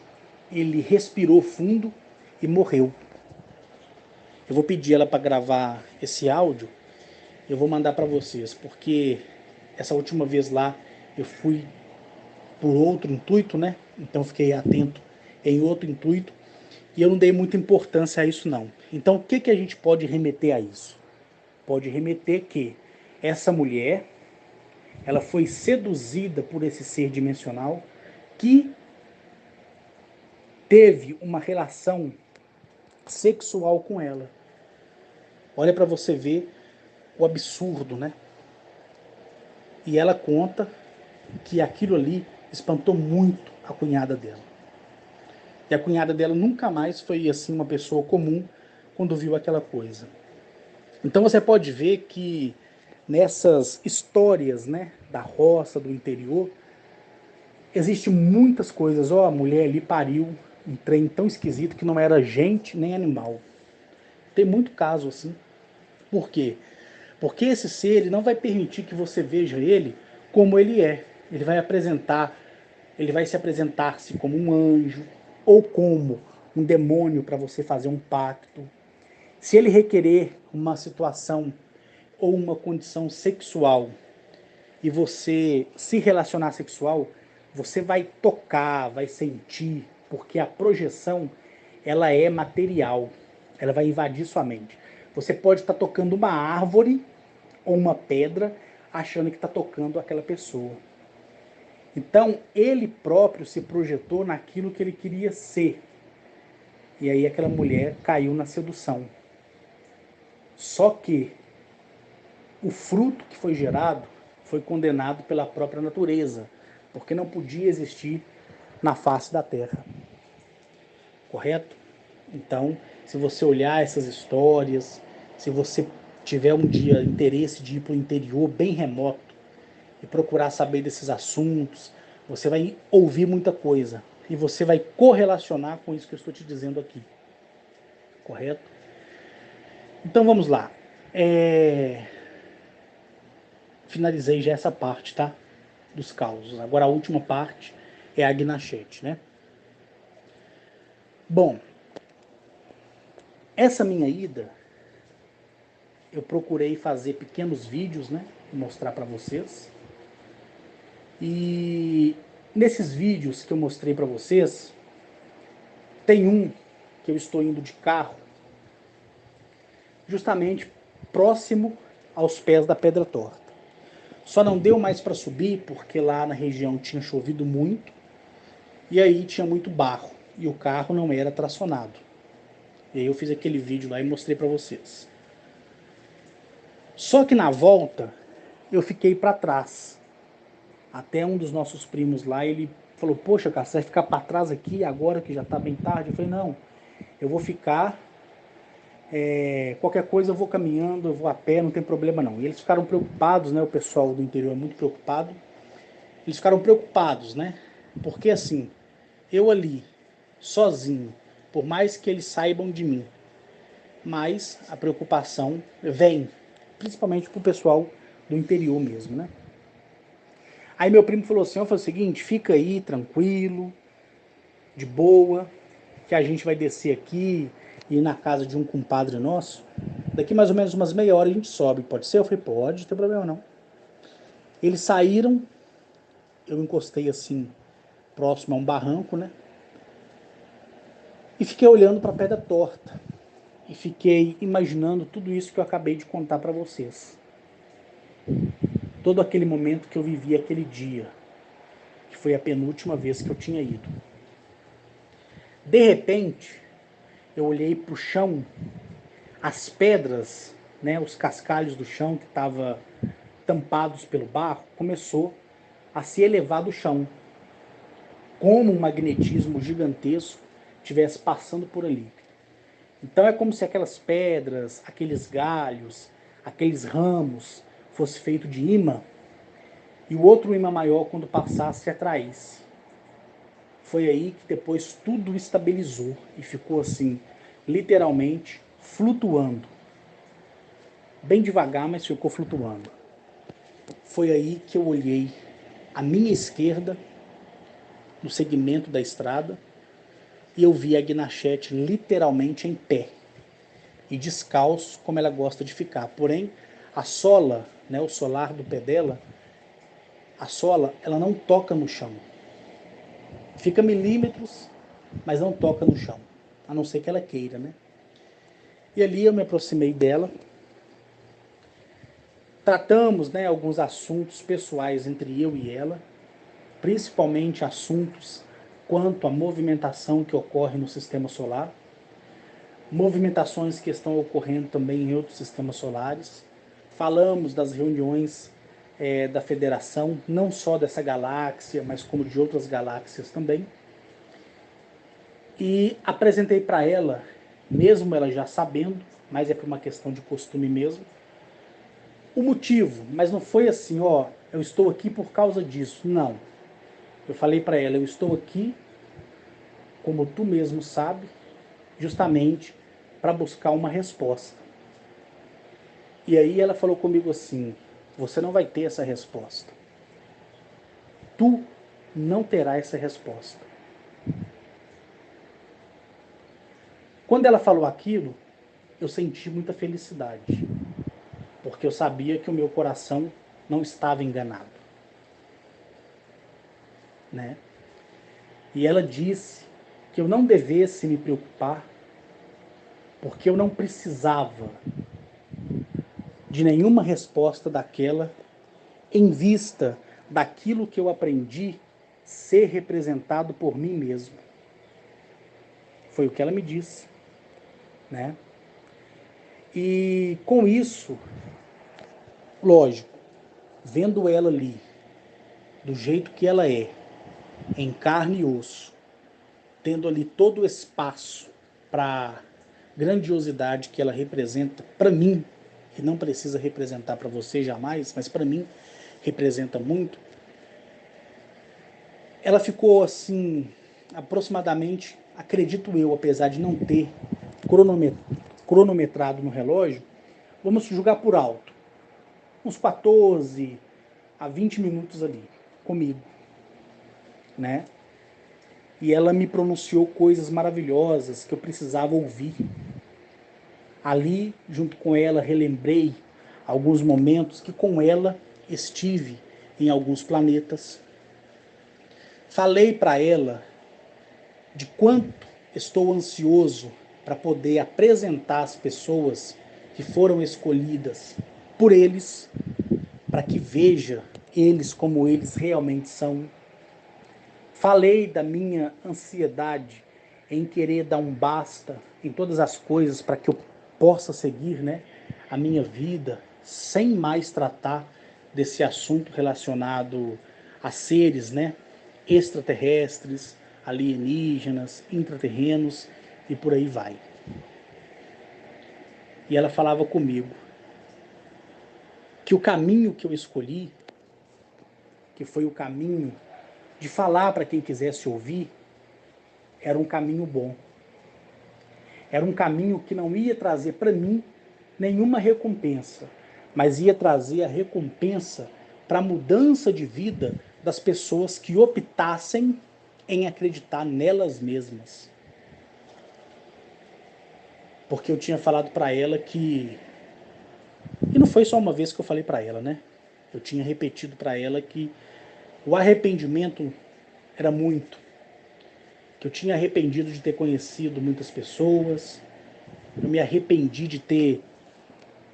ele respirou fundo e morreu. Eu vou pedir ela para gravar esse áudio, eu vou mandar para vocês, porque essa última vez lá eu fui por outro intuito, né? Então fiquei atento em outro intuito e eu não dei muita importância a isso não. Então o que a gente pode remeter a isso? Pode remeter que essa mulher, ela foi seduzida por esse ser dimensional que teve uma relação sexual com ela. Olha para você ver o absurdo, né? E ela conta que aquilo ali espantou muito a cunhada dela. E a cunhada dela nunca mais foi assim uma pessoa comum quando viu aquela coisa. Então você pode ver que nessas histórias, né, da roça, do interior, Existem muitas coisas. Ó, a mulher ali pariu um trem tão esquisito que não era gente nem animal. Tem muito caso assim. Por quê? Porque esse ser ele não vai permitir que você veja ele como ele é. Ele vai se apresentar-se como um anjo ou como um demônio para você fazer um pacto. Se ele requerer uma situação ou uma condição sexual e você se relacionar sexual, você vai tocar, vai sentir, porque a projeção ela é material, ela vai invadir sua mente. Você pode estar tocando uma árvore ou uma pedra achando que está tocando aquela pessoa. Então ele próprio se projetou naquilo que ele queria ser. E aí aquela mulher caiu na sedução. Só que o fruto que foi gerado foi condenado pela própria natureza, porque não podia existir na face da terra. Correto? Então, se você olhar essas histórias, se você tiver um dia interesse de ir para o interior bem remoto e procurar saber desses assuntos, você vai ouvir muita coisa e você vai correlacionar com isso que eu estou te dizendo aqui. Correto? Então vamos lá. Finalizei já essa parte, tá? Dos causos. Agora a última parte é a Gnachete, né? Bom, essa minha ida, eu procurei fazer pequenos vídeos, né? Mostrar para vocês. E nesses vídeos que eu mostrei para vocês, tem um que eu estou indo de carro, justamente próximo aos pés da Pedra Torta. Só não deu mais para subir porque lá na região tinha chovido muito e aí tinha muito barro e o carro não era tracionado. E aí eu fiz aquele vídeo lá e mostrei para vocês. Só que na volta eu fiquei para trás. Até um dos nossos primos lá, ele falou: poxa, cara, você vai ficar para trás aqui agora que já está bem tarde? Eu falei: não, eu vou ficar, qualquer coisa eu vou caminhando, eu vou a pé, não tem problema não. E eles ficaram preocupados, né? O pessoal do interior é muito preocupado. Eles ficaram preocupados, né? Porque assim, eu ali, sozinho, por mais que eles saibam de mim, mas a preocupação vem, principalmente pro pessoal do interior mesmo, né? Aí meu primo falou assim, ó, foi o seguinte, fica aí tranquilo, de boa, que a gente vai descer aqui e ir na casa de um compadre nosso. Daqui mais ou menos umas meia hora a gente sobe, pode ser? Eu falei, pode, não tem problema não. Eles saíram, eu encostei assim, próximo a um barranco, né? E fiquei olhando para a pedra torta. E fiquei imaginando tudo isso que eu acabei de contar para vocês. Todo aquele momento que eu vivi aquele dia, que foi a penúltima vez que eu tinha ido. De repente, eu olhei para o chão, as pedras, né, os cascalhos do chão que estavam tampados pelo barro, começou a se elevar do chão, como um magnetismo gigantesco estivesse passando por ali. Então é como se aquelas pedras, aqueles galhos, aqueles ramos fosse feito de imã e o outro imã maior quando passasse se atraísse. Foi aí que depois tudo estabilizou e ficou assim, literalmente flutuando. Bem devagar, mas ficou flutuando. Foi aí que eu olhei à minha esquerda, no segmento da estrada, e eu vi a Gnachete literalmente em pé e descalço, como ela gosta de ficar. Porém, a sola, né, o solar do pé dela, a sola, ela não toca no chão. Fica milímetros, mas não toca no chão. A não ser que ela queira, né? E ali eu me aproximei dela. Tratamos, né, alguns assuntos pessoais entre eu e ela, principalmente assuntos quanto à movimentação que ocorre no sistema solar, movimentações que estão ocorrendo também em outros sistemas solares. Falamos das reuniões da federação, não só dessa galáxia, mas como de outras galáxias também. E apresentei para ela, mesmo ela já sabendo, mas é por uma questão de costume mesmo, o motivo. Mas não foi assim, ó, eu estou aqui por causa disso. Não. Eu falei para ela, eu estou aqui, como tu mesmo sabe, justamente para buscar uma resposta. E aí ela falou comigo assim, você não vai ter essa resposta. Tu não terá essa resposta. Quando ela falou aquilo, eu senti muita felicidade, porque eu sabia que o meu coração não estava enganado, né? E ela disse que eu não devesse me preocupar, porque eu não precisava de nenhuma resposta daquela, em vista daquilo que eu aprendi ser representado por mim mesmo. Foi o que ela me disse, né? E com isso, lógico, vendo ela ali, do jeito que ela é, em carne e osso, tendo ali todo o espaço para grandiosidade que ela representa para mim, e não precisa representar para você jamais, mas para mim representa muito. Ela ficou assim, aproximadamente, acredito eu, apesar de não ter cronometrado no relógio, vamos julgar por alto, uns 14 a 20 minutos ali comigo, né? E ela me pronunciou coisas maravilhosas que eu precisava ouvir. Ali, junto com ela, relembrei alguns momentos que com ela estive em alguns planetas. Falei para ela de quanto estou ansioso para poder apresentar as pessoas que foram escolhidas por eles, para que veja eles como eles realmente são. Falei da minha ansiedade em querer dar um basta em todas as coisas para que eu possa seguir, né, a minha vida sem mais tratar desse assunto relacionado a seres, né, extraterrestres, alienígenas, intraterrenos e por aí vai. E ela falava comigo que o caminho que eu escolhi, que foi o caminho de falar para quem quisesse ouvir, era um caminho bom. Era um caminho que não ia trazer para mim nenhuma recompensa, mas ia trazer a recompensa para a mudança de vida das pessoas que optassem em acreditar nelas mesmas. Porque eu tinha falado para ela que... E não foi só uma vez que eu falei para ela, né? Eu tinha repetido para ela que o arrependimento era muito. Que eu tinha arrependido de ter conhecido muitas pessoas. Eu me arrependi de ter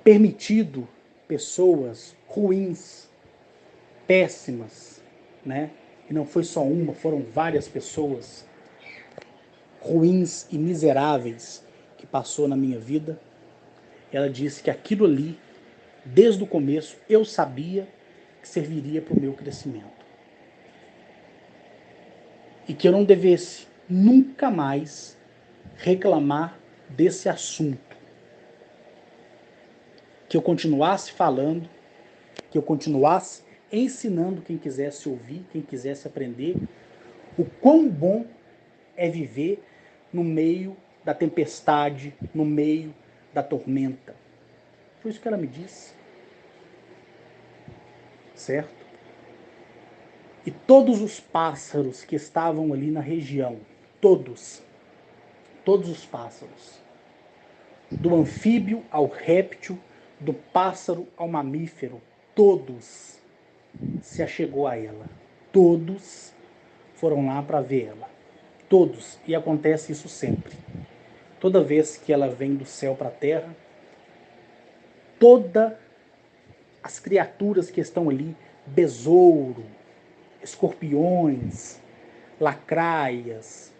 permitido pessoas ruins, péssimas, né? E não foi só uma, foram várias pessoas ruins e miseráveis que passou na minha vida. Ela disse que aquilo ali, desde o começo, eu sabia que serviria para o meu crescimento. E que eu não devesse nunca mais reclamar desse assunto. Que eu continuasse falando, que eu continuasse ensinando quem quisesse ouvir, quem quisesse aprender, o quão bom é viver no meio da tempestade, no meio da tormenta. Foi isso que ela me disse. Certo? E todos os pássaros que estavam ali na região, todos os pássaros, do anfíbio ao réptil, do pássaro ao mamífero, todos se achegou a ela. Todos foram lá para ver ela. Todos. E acontece isso sempre. Toda vez que ela vem do céu para a terra, todas as criaturas que estão ali, besouro, escorpiões, lacraias,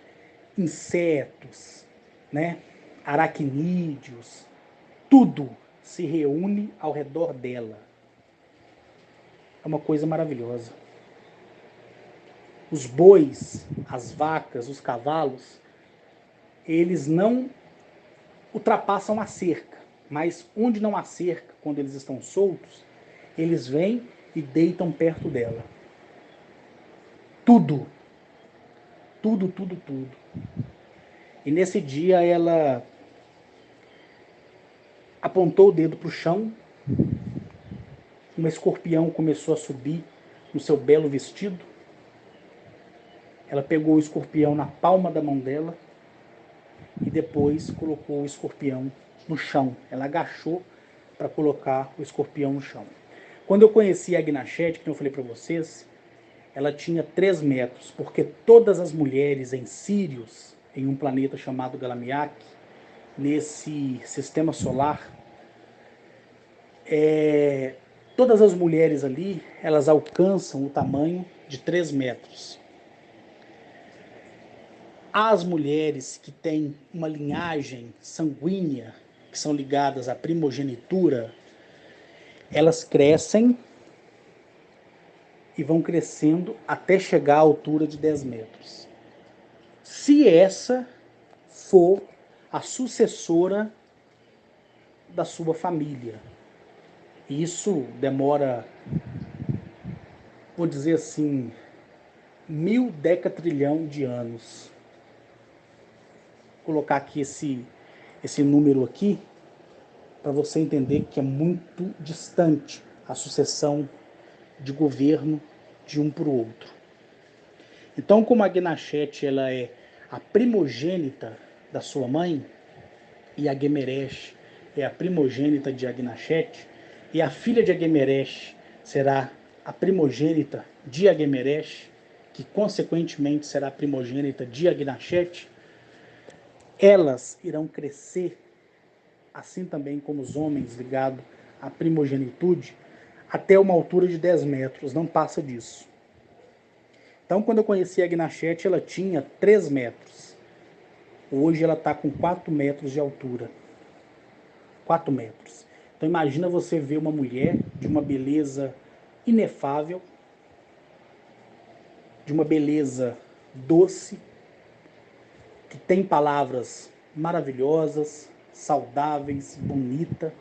insetos, né, aracnídeos, tudo se reúne ao redor dela. É uma coisa maravilhosa. Os bois, as vacas, os cavalos, eles não ultrapassam a cerca, mas onde não há cerca, quando eles estão soltos, eles vêm e deitam perto dela. tudo, tudo, tudo, tudo. E nesse dia ela apontou o dedo para o chão, um escorpião começou a subir no seu belo vestido. Ela pegou o escorpião na palma da mão dela e depois colocou o escorpião no chão. Ela agachou para colocar o escorpião no chão. Quando eu conheci a Agnachete, que eu falei para vocês, ela tinha 3 metros, porque todas as mulheres em Sírios, em um planeta chamado Galamiak, nesse sistema solar, todas as mulheres ali, elas alcançam o tamanho de 3 metros. As mulheres que têm uma linhagem sanguínea, que são ligadas à primogenitura, elas crescem e vão crescendo até chegar à altura de 10 metros. Se essa for a sucessora da sua família. Isso demora, vou dizer assim, 1000 decatrilhão de anos. Vou colocar aqui esse número aqui para você entender que é muito distante a sucessão de governo de um para o outro. Então, como a Agnachete ela é a primogênita da sua mãe, e a Gemeresh é a primogênita de Agnachete, e a filha de Agemeresh será a primogênita de Agemeresh, que consequentemente será a primogênita de Agnachete, elas irão crescer, assim também como os homens ligados à primogenitude, até uma altura de 10 metros, não passa disso. Então, quando eu conheci a Agnachete, ela tinha 3 metros. Hoje ela está com 4 metros de altura. 4 metros. Então imagina você ver uma mulher de uma beleza inefável, de uma beleza doce, que tem palavras maravilhosas, saudáveis, bonita,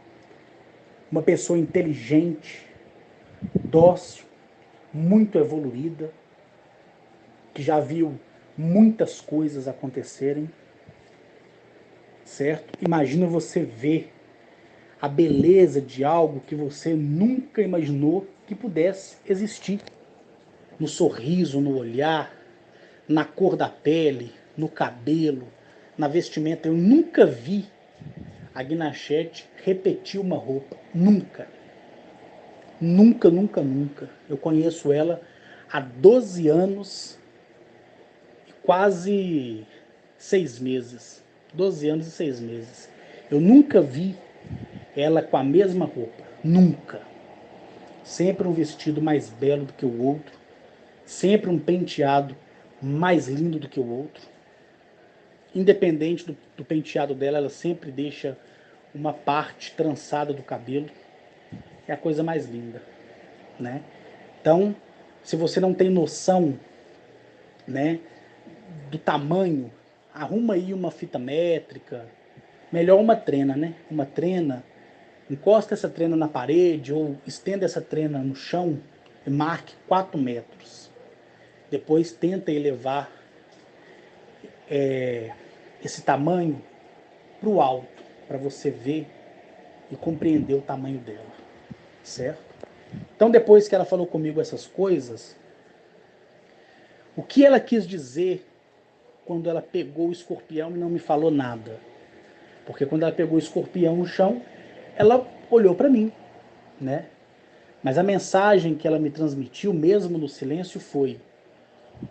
uma pessoa inteligente, dócil, muito evoluída, que já viu muitas coisas acontecerem, certo? Imagina você ver a beleza de algo que você nunca imaginou que pudesse existir. No sorriso, no olhar, na cor da pele, no cabelo, na vestimenta. Eu nunca vi a Agnachete repetir uma roupa. Nunca. Nunca, nunca, nunca. Eu conheço ela há 12 anos e quase 6 meses. 12 anos e 6 meses. Eu nunca vi ela com a mesma roupa. Nunca. Sempre um vestido mais belo do que o outro. Sempre um penteado mais lindo do que o outro. Independente do penteado dela, ela sempre deixa uma parte trançada do cabelo. É a coisa mais linda, né? Então, se você não tem noção, né, do tamanho, arruma aí uma fita métrica, melhor uma trena, né? Uma trena, encosta essa trena na parede ou estenda essa trena no chão e marque 4 metros. Depois tenta elevar esse tamanho para o alto, para você ver e compreender o tamanho dela, certo? Então, depois que ela falou comigo essas coisas, o que ela quis dizer quando ela pegou o escorpião e não me falou nada? Porque quando ela pegou o escorpião no chão, ela olhou para mim, né? Mas a mensagem que ela me transmitiu, mesmo no silêncio, foi: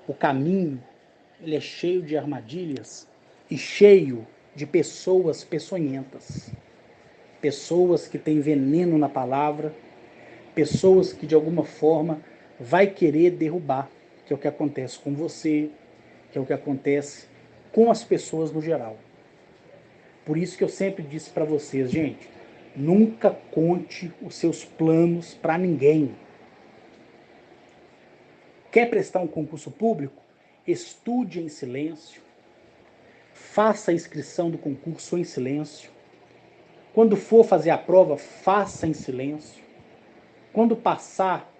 o caminho, ele é cheio de armadilhas e cheio de pessoas peçonhentas. Pessoas que têm veneno na palavra, pessoas que de alguma forma vai querer derrubar, que é o que acontece com você, que é o que acontece com as pessoas no geral. Por isso que eu sempre disse para vocês, gente, nunca conte os seus planos para ninguém. Quer prestar um concurso público? Estude em silêncio. Faça a inscrição do concurso em silêncio. Quando for fazer a prova, faça em silêncio. Quando passar,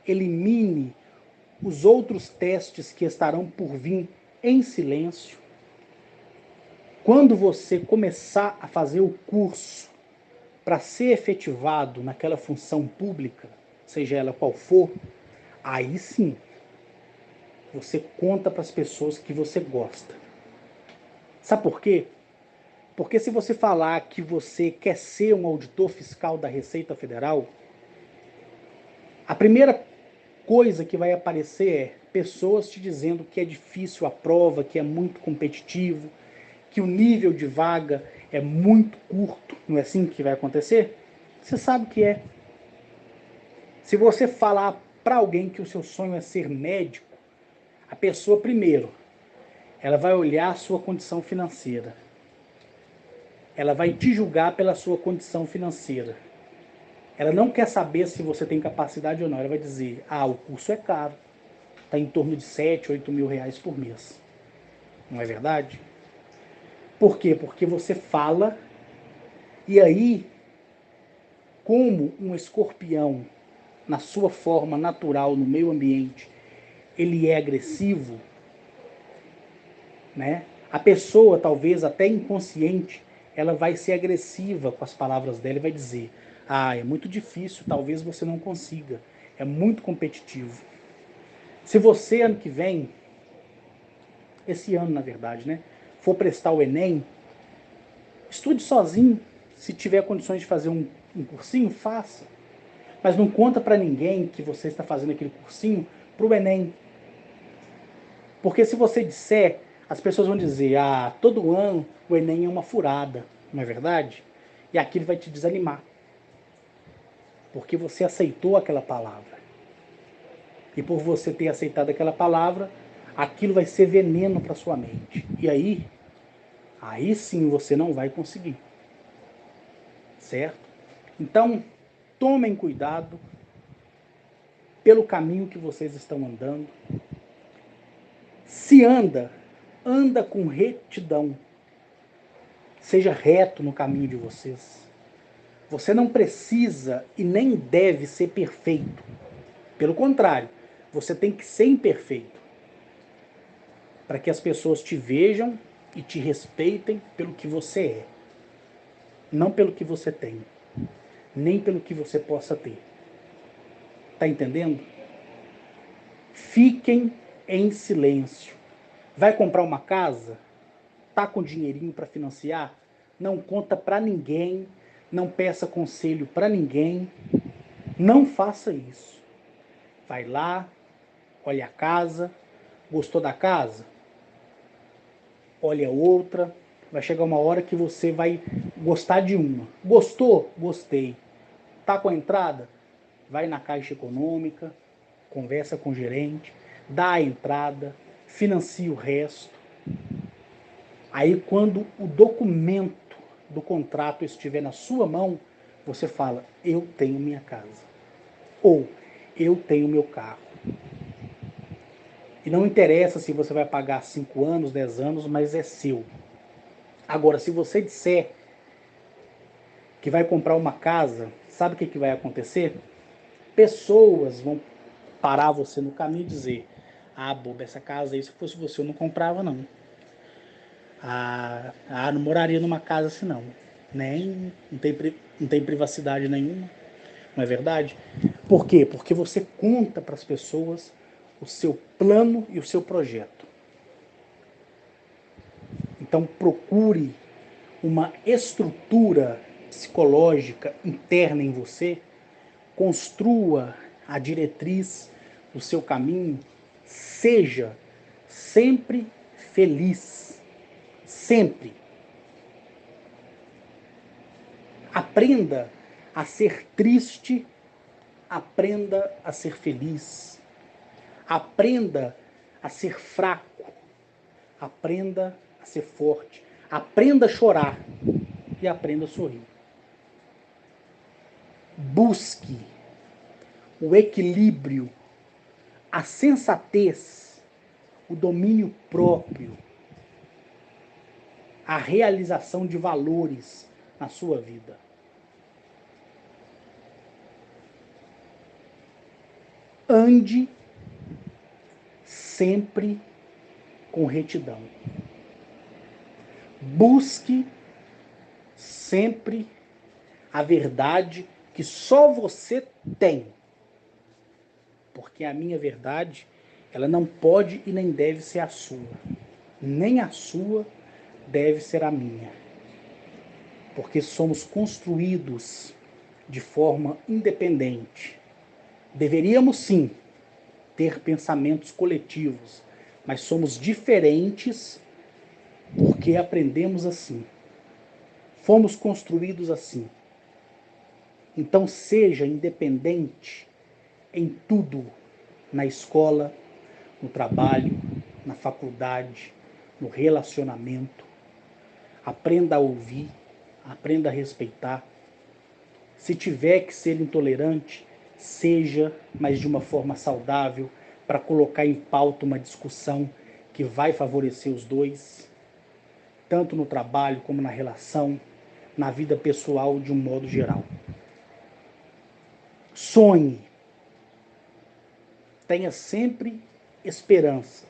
elimine os outros testes que estarão por vir em silêncio. Quando você começar a fazer o curso para ser efetivado naquela função pública, seja ela qual for, aí sim você conta para as pessoas que você gosta. Sabe por quê? Porque se você falar que você quer ser um auditor fiscal da Receita Federal, a primeira coisa que vai aparecer é pessoas te dizendo que é difícil a prova, que é muito competitivo, que o nível de vaga é muito curto. Não é assim que vai acontecer? Você sabe que é. Se você falar para alguém que o seu sonho é ser médico, a pessoa, primeiro, ela vai olhar a sua condição financeira. Ela vai te julgar pela sua condição financeira. Ela não quer saber se você tem capacidade ou não. Ela vai dizer, o curso é caro. Está em torno de 7, 8 mil reais por mês. Não é verdade? Por quê? Porque você fala e aí, como um escorpião, na sua forma natural, no meio ambiente, ele é agressivo, né? A pessoa, talvez até inconsciente, ela vai ser agressiva com as palavras dela e vai dizer, é muito difícil, talvez você não consiga, é muito competitivo. Se você, ano que vem, esse ano na verdade, né, for prestar o Enem, estude sozinho. Se tiver condições de fazer um cursinho, faça. Mas não conta para ninguém que você está fazendo aquele cursinho para o Enem. Porque se você disser, as pessoas vão dizer, todo ano o Enem é uma furada, não é verdade? E aquilo vai te desanimar. Porque você aceitou aquela palavra. E por você ter aceitado aquela palavra, aquilo vai ser veneno para sua mente. E aí sim você não vai conseguir. Certo? Então, tomem cuidado pelo caminho que vocês estão andando. Se anda com retidão. Seja reto no caminho de vocês. Você não precisa e nem deve ser perfeito. Pelo contrário, você tem que ser imperfeito. Para que as pessoas te vejam e te respeitem pelo que você é. Não pelo que você tem. Nem pelo que você possa ter. Tá entendendo? Fiquem em silêncio. Vai comprar uma casa? Tá com dinheirinho para financiar? Não conta para ninguém, não peça conselho para ninguém. Não faça isso. Vai lá, olha a casa, gostou da casa? Olha outra. Vai chegar uma hora que você vai gostar de uma. Gostou? Gostei. Tá com a entrada? Vai na Caixa Econômica, conversa com o gerente, dá a entrada, financia o resto. Aí quando o documento do contrato estiver na sua mão, você fala, eu tenho minha casa. Ou, eu tenho meu carro. E não interessa se você vai pagar 5 anos, 10 anos, mas é seu. Agora, se você disser que vai comprar uma casa, sabe o que vai acontecer? Pessoas vão parar você no caminho e dizer, boba, essa casa aí, se fosse você, eu não comprava, não. Não moraria numa casa assim, não. Não tem privacidade nenhuma. Não é verdade? Por quê? Porque você conta para as pessoas o seu plano e o seu projeto. Então procure uma estrutura psicológica interna em você, construa a diretriz do seu caminho, seja sempre feliz. Sempre. Aprenda a ser triste, aprenda a ser feliz. Aprenda a ser fraco, aprenda a ser forte. Aprenda a chorar e aprenda a sorrir. Busque o equilíbrio, a sensatez, o domínio próprio, a realização de valores na sua vida. Ande sempre com retidão. Busque sempre a verdade que só você tem. Porque a minha verdade, ela não pode e nem deve ser a sua. Nem a sua deve ser a minha. Porque somos construídos de forma independente. Deveríamos sim ter pensamentos coletivos, mas somos diferentes porque aprendemos assim. Fomos construídos assim. Então seja independente em tudo, na escola, no trabalho, na faculdade, no relacionamento. Aprenda a ouvir, aprenda a respeitar. Se tiver que ser intolerante, seja, mas de uma forma saudável, para colocar em pauta uma discussão que vai favorecer os dois, tanto no trabalho como na relação, na vida pessoal de um modo geral. Sonhe. Tenha sempre esperança.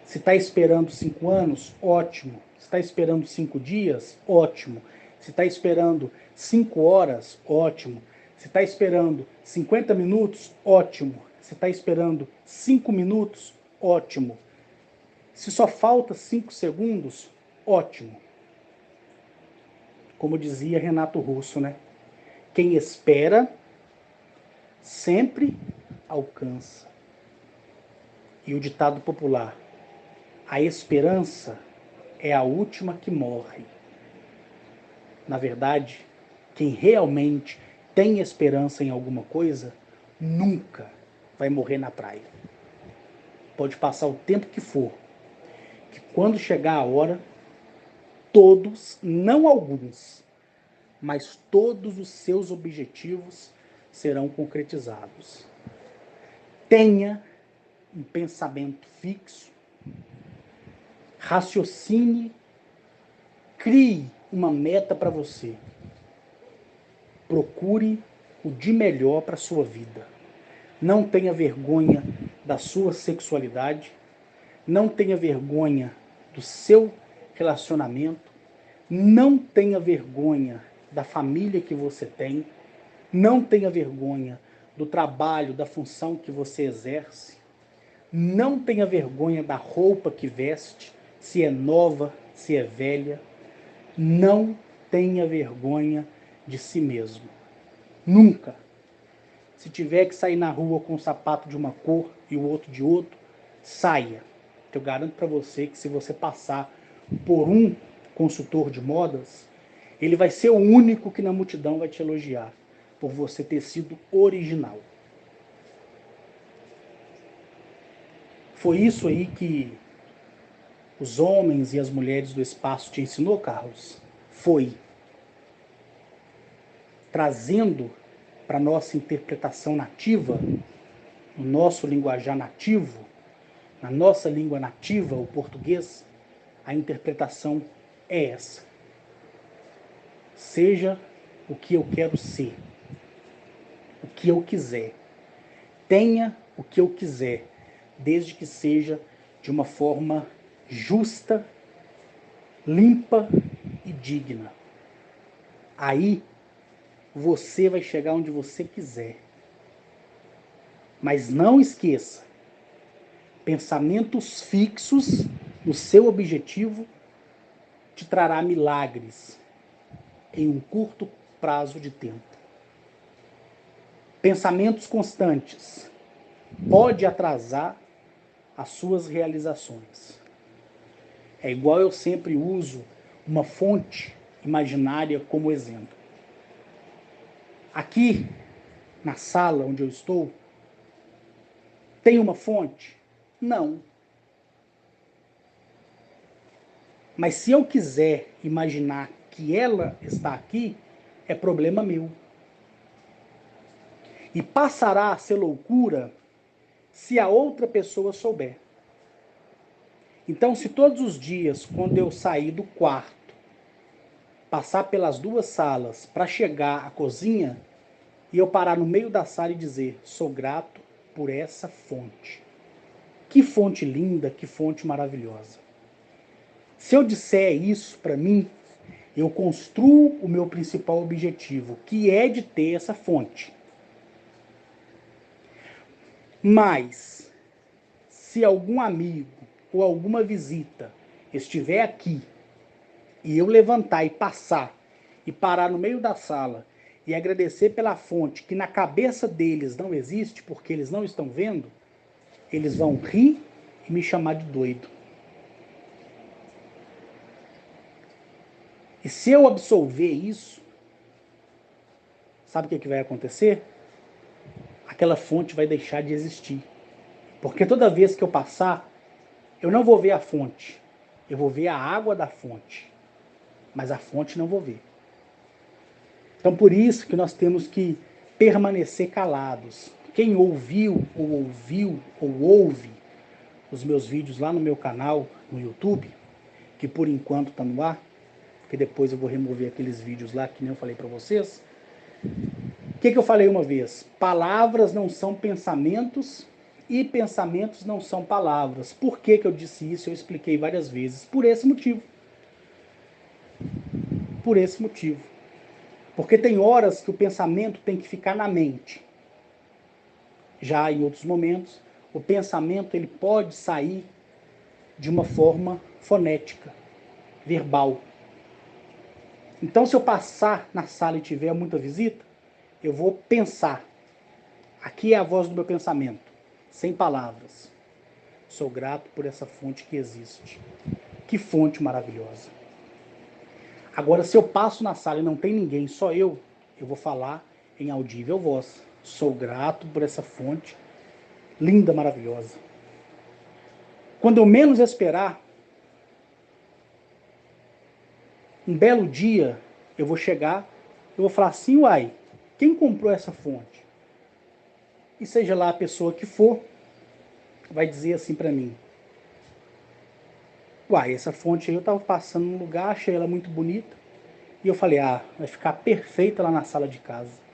Se está esperando 5 anos, ótimo. Se está esperando 5 dias, ótimo. Se está esperando 5 horas, ótimo. Se está esperando 50 minutos, ótimo. Se está esperando 5 minutos, ótimo. Se só falta 5 segundos, ótimo. Como dizia Renato Russo, né? Quem espera sempre alcança. E o ditado popular: a esperança é a última que morre. Na verdade, quem realmente tem esperança em alguma coisa, nunca vai morrer na praia. Pode passar o tempo que for, que quando chegar a hora, todos, não alguns, mas todos os seus objetivos serão concretizados. Tenha um pensamento fixo, raciocine, crie uma meta para você. Procure o de melhor para a sua vida. Não tenha vergonha da sua sexualidade, não tenha vergonha do seu relacionamento, não tenha vergonha da família que você tem, não tenha vergonha do trabalho, da função que você exerce, não tenha vergonha da roupa que veste, se é nova, se é velha, não tenha vergonha de si mesmo. Nunca. Se tiver que sair na rua com um sapato de uma cor e o outro de outro, saia. Eu garanto para você que se você passar por um consultor de modas, ele vai ser o único que na multidão vai te elogiar, por você ter sido original. Foi isso aí que os homens e as mulheres do espaço te ensinou, Carlos? Foi. Trazendo para nossa interpretação nativa, no nosso linguajar nativo, na nossa língua nativa, o português, a interpretação é essa. Seja o que eu quero ser, o que eu quiser. Tenha o que eu quiser, desde que seja de uma forma justa, limpa e digna. Aí você vai chegar onde você quiser. Mas não esqueça, pensamentos fixos no seu objetivo te trará milagres em um curto prazo de tempo. Pensamentos constantes pode atrasar as suas realizações. É igual eu sempre uso uma fonte imaginária como exemplo. Aqui, na sala onde eu estou, tem uma fonte? Não. Mas se eu quiser imaginar que ela está aqui, é problema meu. E passará a ser loucura se a outra pessoa souber. Então, se todos os dias, quando eu sair do quarto, passar pelas 2 salas para chegar à cozinha, e eu parar no meio da sala e dizer, sou grato por essa fonte. Que fonte linda, que fonte maravilhosa. Se eu disser isso para mim, eu construo o meu principal objetivo, que é de ter essa fonte. Mas, se algum amigo ou alguma visita estiver aqui e eu levantar e passar e parar no meio da sala e agradecer pela fonte que na cabeça deles não existe porque eles não estão vendo, eles vão rir e me chamar de doido. E se eu absolver isso, sabe o que vai acontecer? Aquela fonte vai deixar de existir. Porque toda vez que eu passar, eu não vou ver a fonte. Eu vou ver a água da fonte. Mas a fonte não vou ver. Então por isso que nós temos que permanecer calados. Quem ouviu ou ouve os meus vídeos lá no meu canal, no YouTube, que por enquanto está no ar, porque depois eu vou remover aqueles vídeos lá que nem eu falei para vocês. O que eu falei uma vez? Palavras não são pensamentos e pensamentos não são palavras. Por que eu disse isso? Eu expliquei várias vezes. Por esse motivo. Por esse motivo. Porque tem horas que o pensamento tem que ficar na mente. Já em outros momentos, o pensamento ele pode sair de uma forma fonética, verbal. Então, se eu passar na sala e tiver muita visita, eu vou pensar. Aqui é a voz do meu pensamento, sem palavras. Sou grato por essa fonte que existe. Que fonte maravilhosa. Agora, se eu passo na sala e não tem ninguém, só eu vou falar em audível voz. Sou grato por essa fonte linda, maravilhosa. Quando eu menos esperar, um belo dia, eu vou chegar, eu vou falar assim, uai, quem comprou essa fonte? E seja lá a pessoa que for, vai dizer assim para mim, uai, essa fonte aí eu estava passando num lugar, achei ela muito bonita, e eu falei, vai ficar perfeita lá na sala de casa.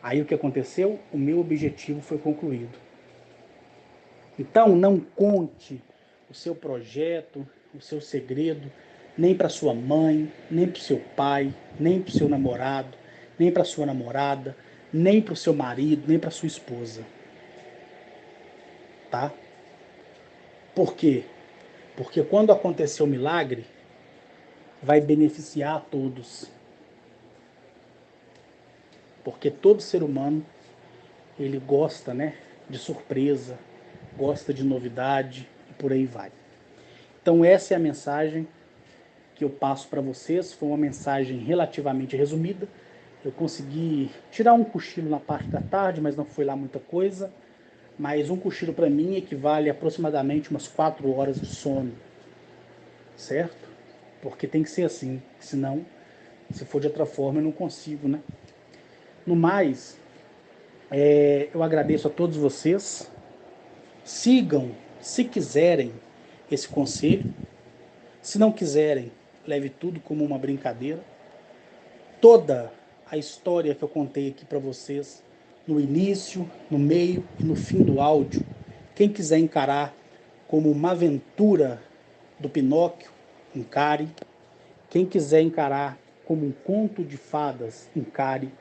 Aí o que aconteceu? O meu objetivo foi concluído. Então não conte o seu projeto, o seu segredo, nem para sua mãe, nem para o seu pai, nem para o seu namorado, nem para sua namorada, nem para o seu marido, nem para sua esposa. Tá? Por quê? Porque quando acontecer o milagre, vai beneficiar a todos. Porque todo ser humano, ele gosta, né, de surpresa, gosta de novidade e por aí vai. Então essa é a mensagem que eu passo para vocês. Foi uma mensagem relativamente resumida. Eu consegui tirar um cochilo na parte da tarde, mas não foi lá muita coisa. Mas um cochilo para mim equivale a aproximadamente umas 4 horas de sono. Certo? Porque tem que ser assim. Senão, se for de outra forma, eu não consigo, né? No mais, eu agradeço a todos vocês. Sigam, se quiserem, esse conselho. Se não quiserem, leve tudo como uma brincadeira. Toda a história que eu contei aqui para vocês, no início, no meio e no fim do áudio, quem quiser encarar como uma aventura do Pinóquio, encare. Quem quiser encarar como um conto de fadas, encare.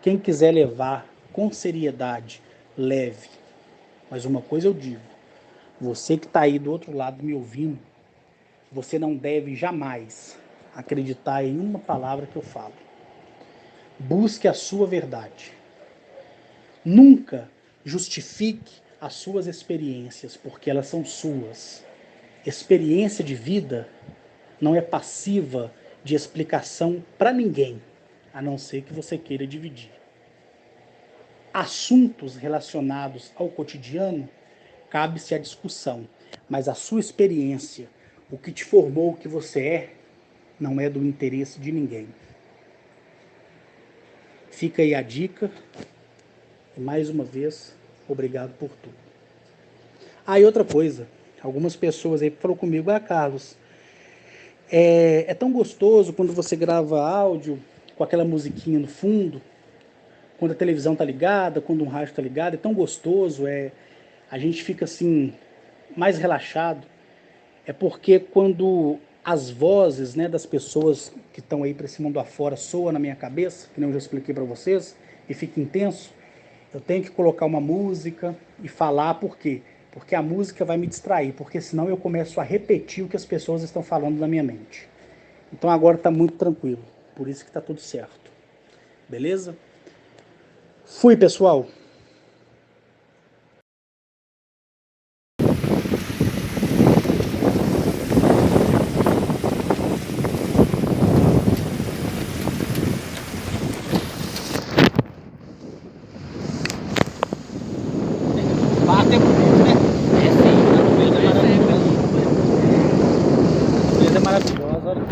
Quem quiser levar com seriedade, leve. Mas uma coisa eu digo, você que está aí do outro lado me ouvindo, você não deve jamais acreditar em uma palavra que eu falo. Busque a sua verdade. Nunca justifique as suas experiências, porque elas são suas. Experiência de vida não é passiva de explicação para ninguém, a não ser que você queira dividir. Assuntos relacionados ao cotidiano, cabe-se a discussão, mas a sua experiência, o que te formou o que você é, não é do interesse de ninguém. Fica aí a dica. E mais uma vez, obrigado por tudo. E outra coisa, algumas pessoas aí falaram comigo, Carlos, é tão gostoso quando você grava áudio com aquela musiquinha no fundo. quando a televisão tá ligada, quando um rádio tá ligado, é tão gostoso, a gente fica assim mais relaxado. É porque quando as vozes, né, das pessoas que estão aí para esse mundo afora soam na minha cabeça, que nem eu já expliquei para vocês, e fica intenso, eu tenho que colocar uma música e falar. Por quê? Porque a música vai me distrair, porque senão eu começo a repetir o que as pessoas estão falando na minha mente. Então agora está muito tranquilo, por isso que está tudo certo. Beleza? Fui, pessoal! Bate é bonito, né? É sim, A não natureza é é maravilhosa. A natureza é maravilhosa, olha.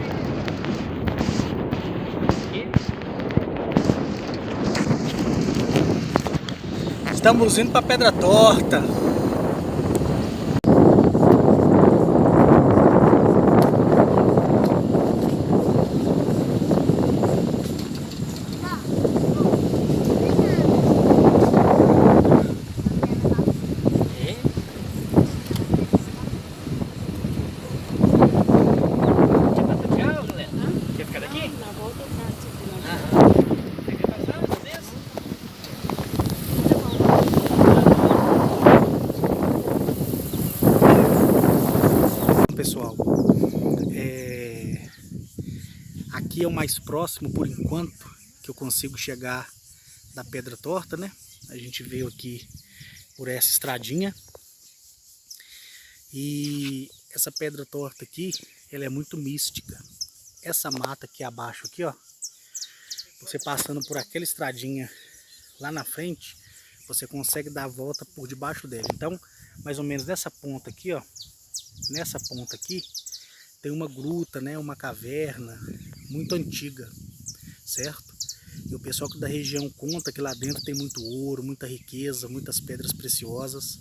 Estamos indo para Pedra Torta. Tchau, Juliana. Quer ficar daqui? Na volta eu faço aqui na Aham. Você quer passar uma vez? Pessoal, aqui é o mais próximo por enquanto que eu consigo chegar da Pedra Torta, né? A gente veio aqui por essa estradinha e essa Pedra Torta aqui, ela é muito mística. Essa mata aqui abaixo aqui, ó, você passando por aquela estradinha lá na frente, você consegue dar a volta por debaixo dela. Então, mais ou menos nessa ponta aqui, ó, nessa ponta aqui, tem uma gruta, né, uma caverna muito antiga, certo? E o pessoal da região conta que lá dentro tem muito ouro, muita riqueza, muitas pedras preciosas.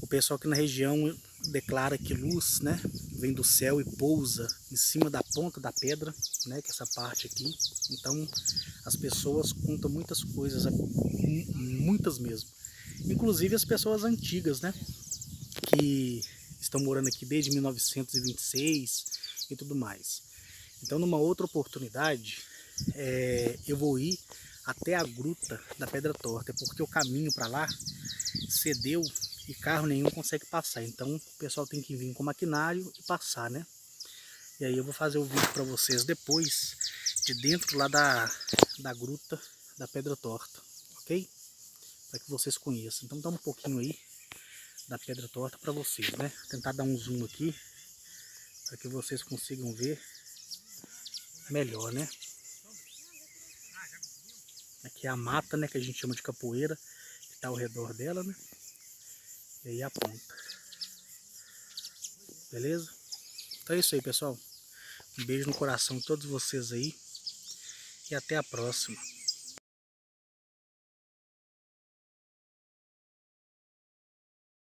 O pessoal aqui na região declara que luz, né, vem do céu e pousa em cima da ponta da pedra, né, que é essa parte aqui. Então as pessoas contam muitas coisas, muitas mesmo. Inclusive as pessoas antigas, né, que estão morando aqui desde 1926 e tudo mais. Então numa outra oportunidade eu vou ir até a gruta da Pedra Torta, porque o caminho para lá cedeu e carro nenhum consegue passar. Então o pessoal tem que vir com maquinário e passar, né? E aí eu vou fazer o vídeo para vocês depois, de dentro lá da gruta da Pedra Torta, ok? Para que vocês conheçam. Então dá um pouquinho aí da Pedra Torta para vocês, né? Vou tentar dar um zoom aqui, para que vocês consigam ver melhor, né? Aqui é a mata, né, que a gente chama de capoeira, que está ao redor dela, né? E aí a ponta. Beleza? Então é isso aí, pessoal. Um beijo no coração de todos vocês aí. E até a próxima.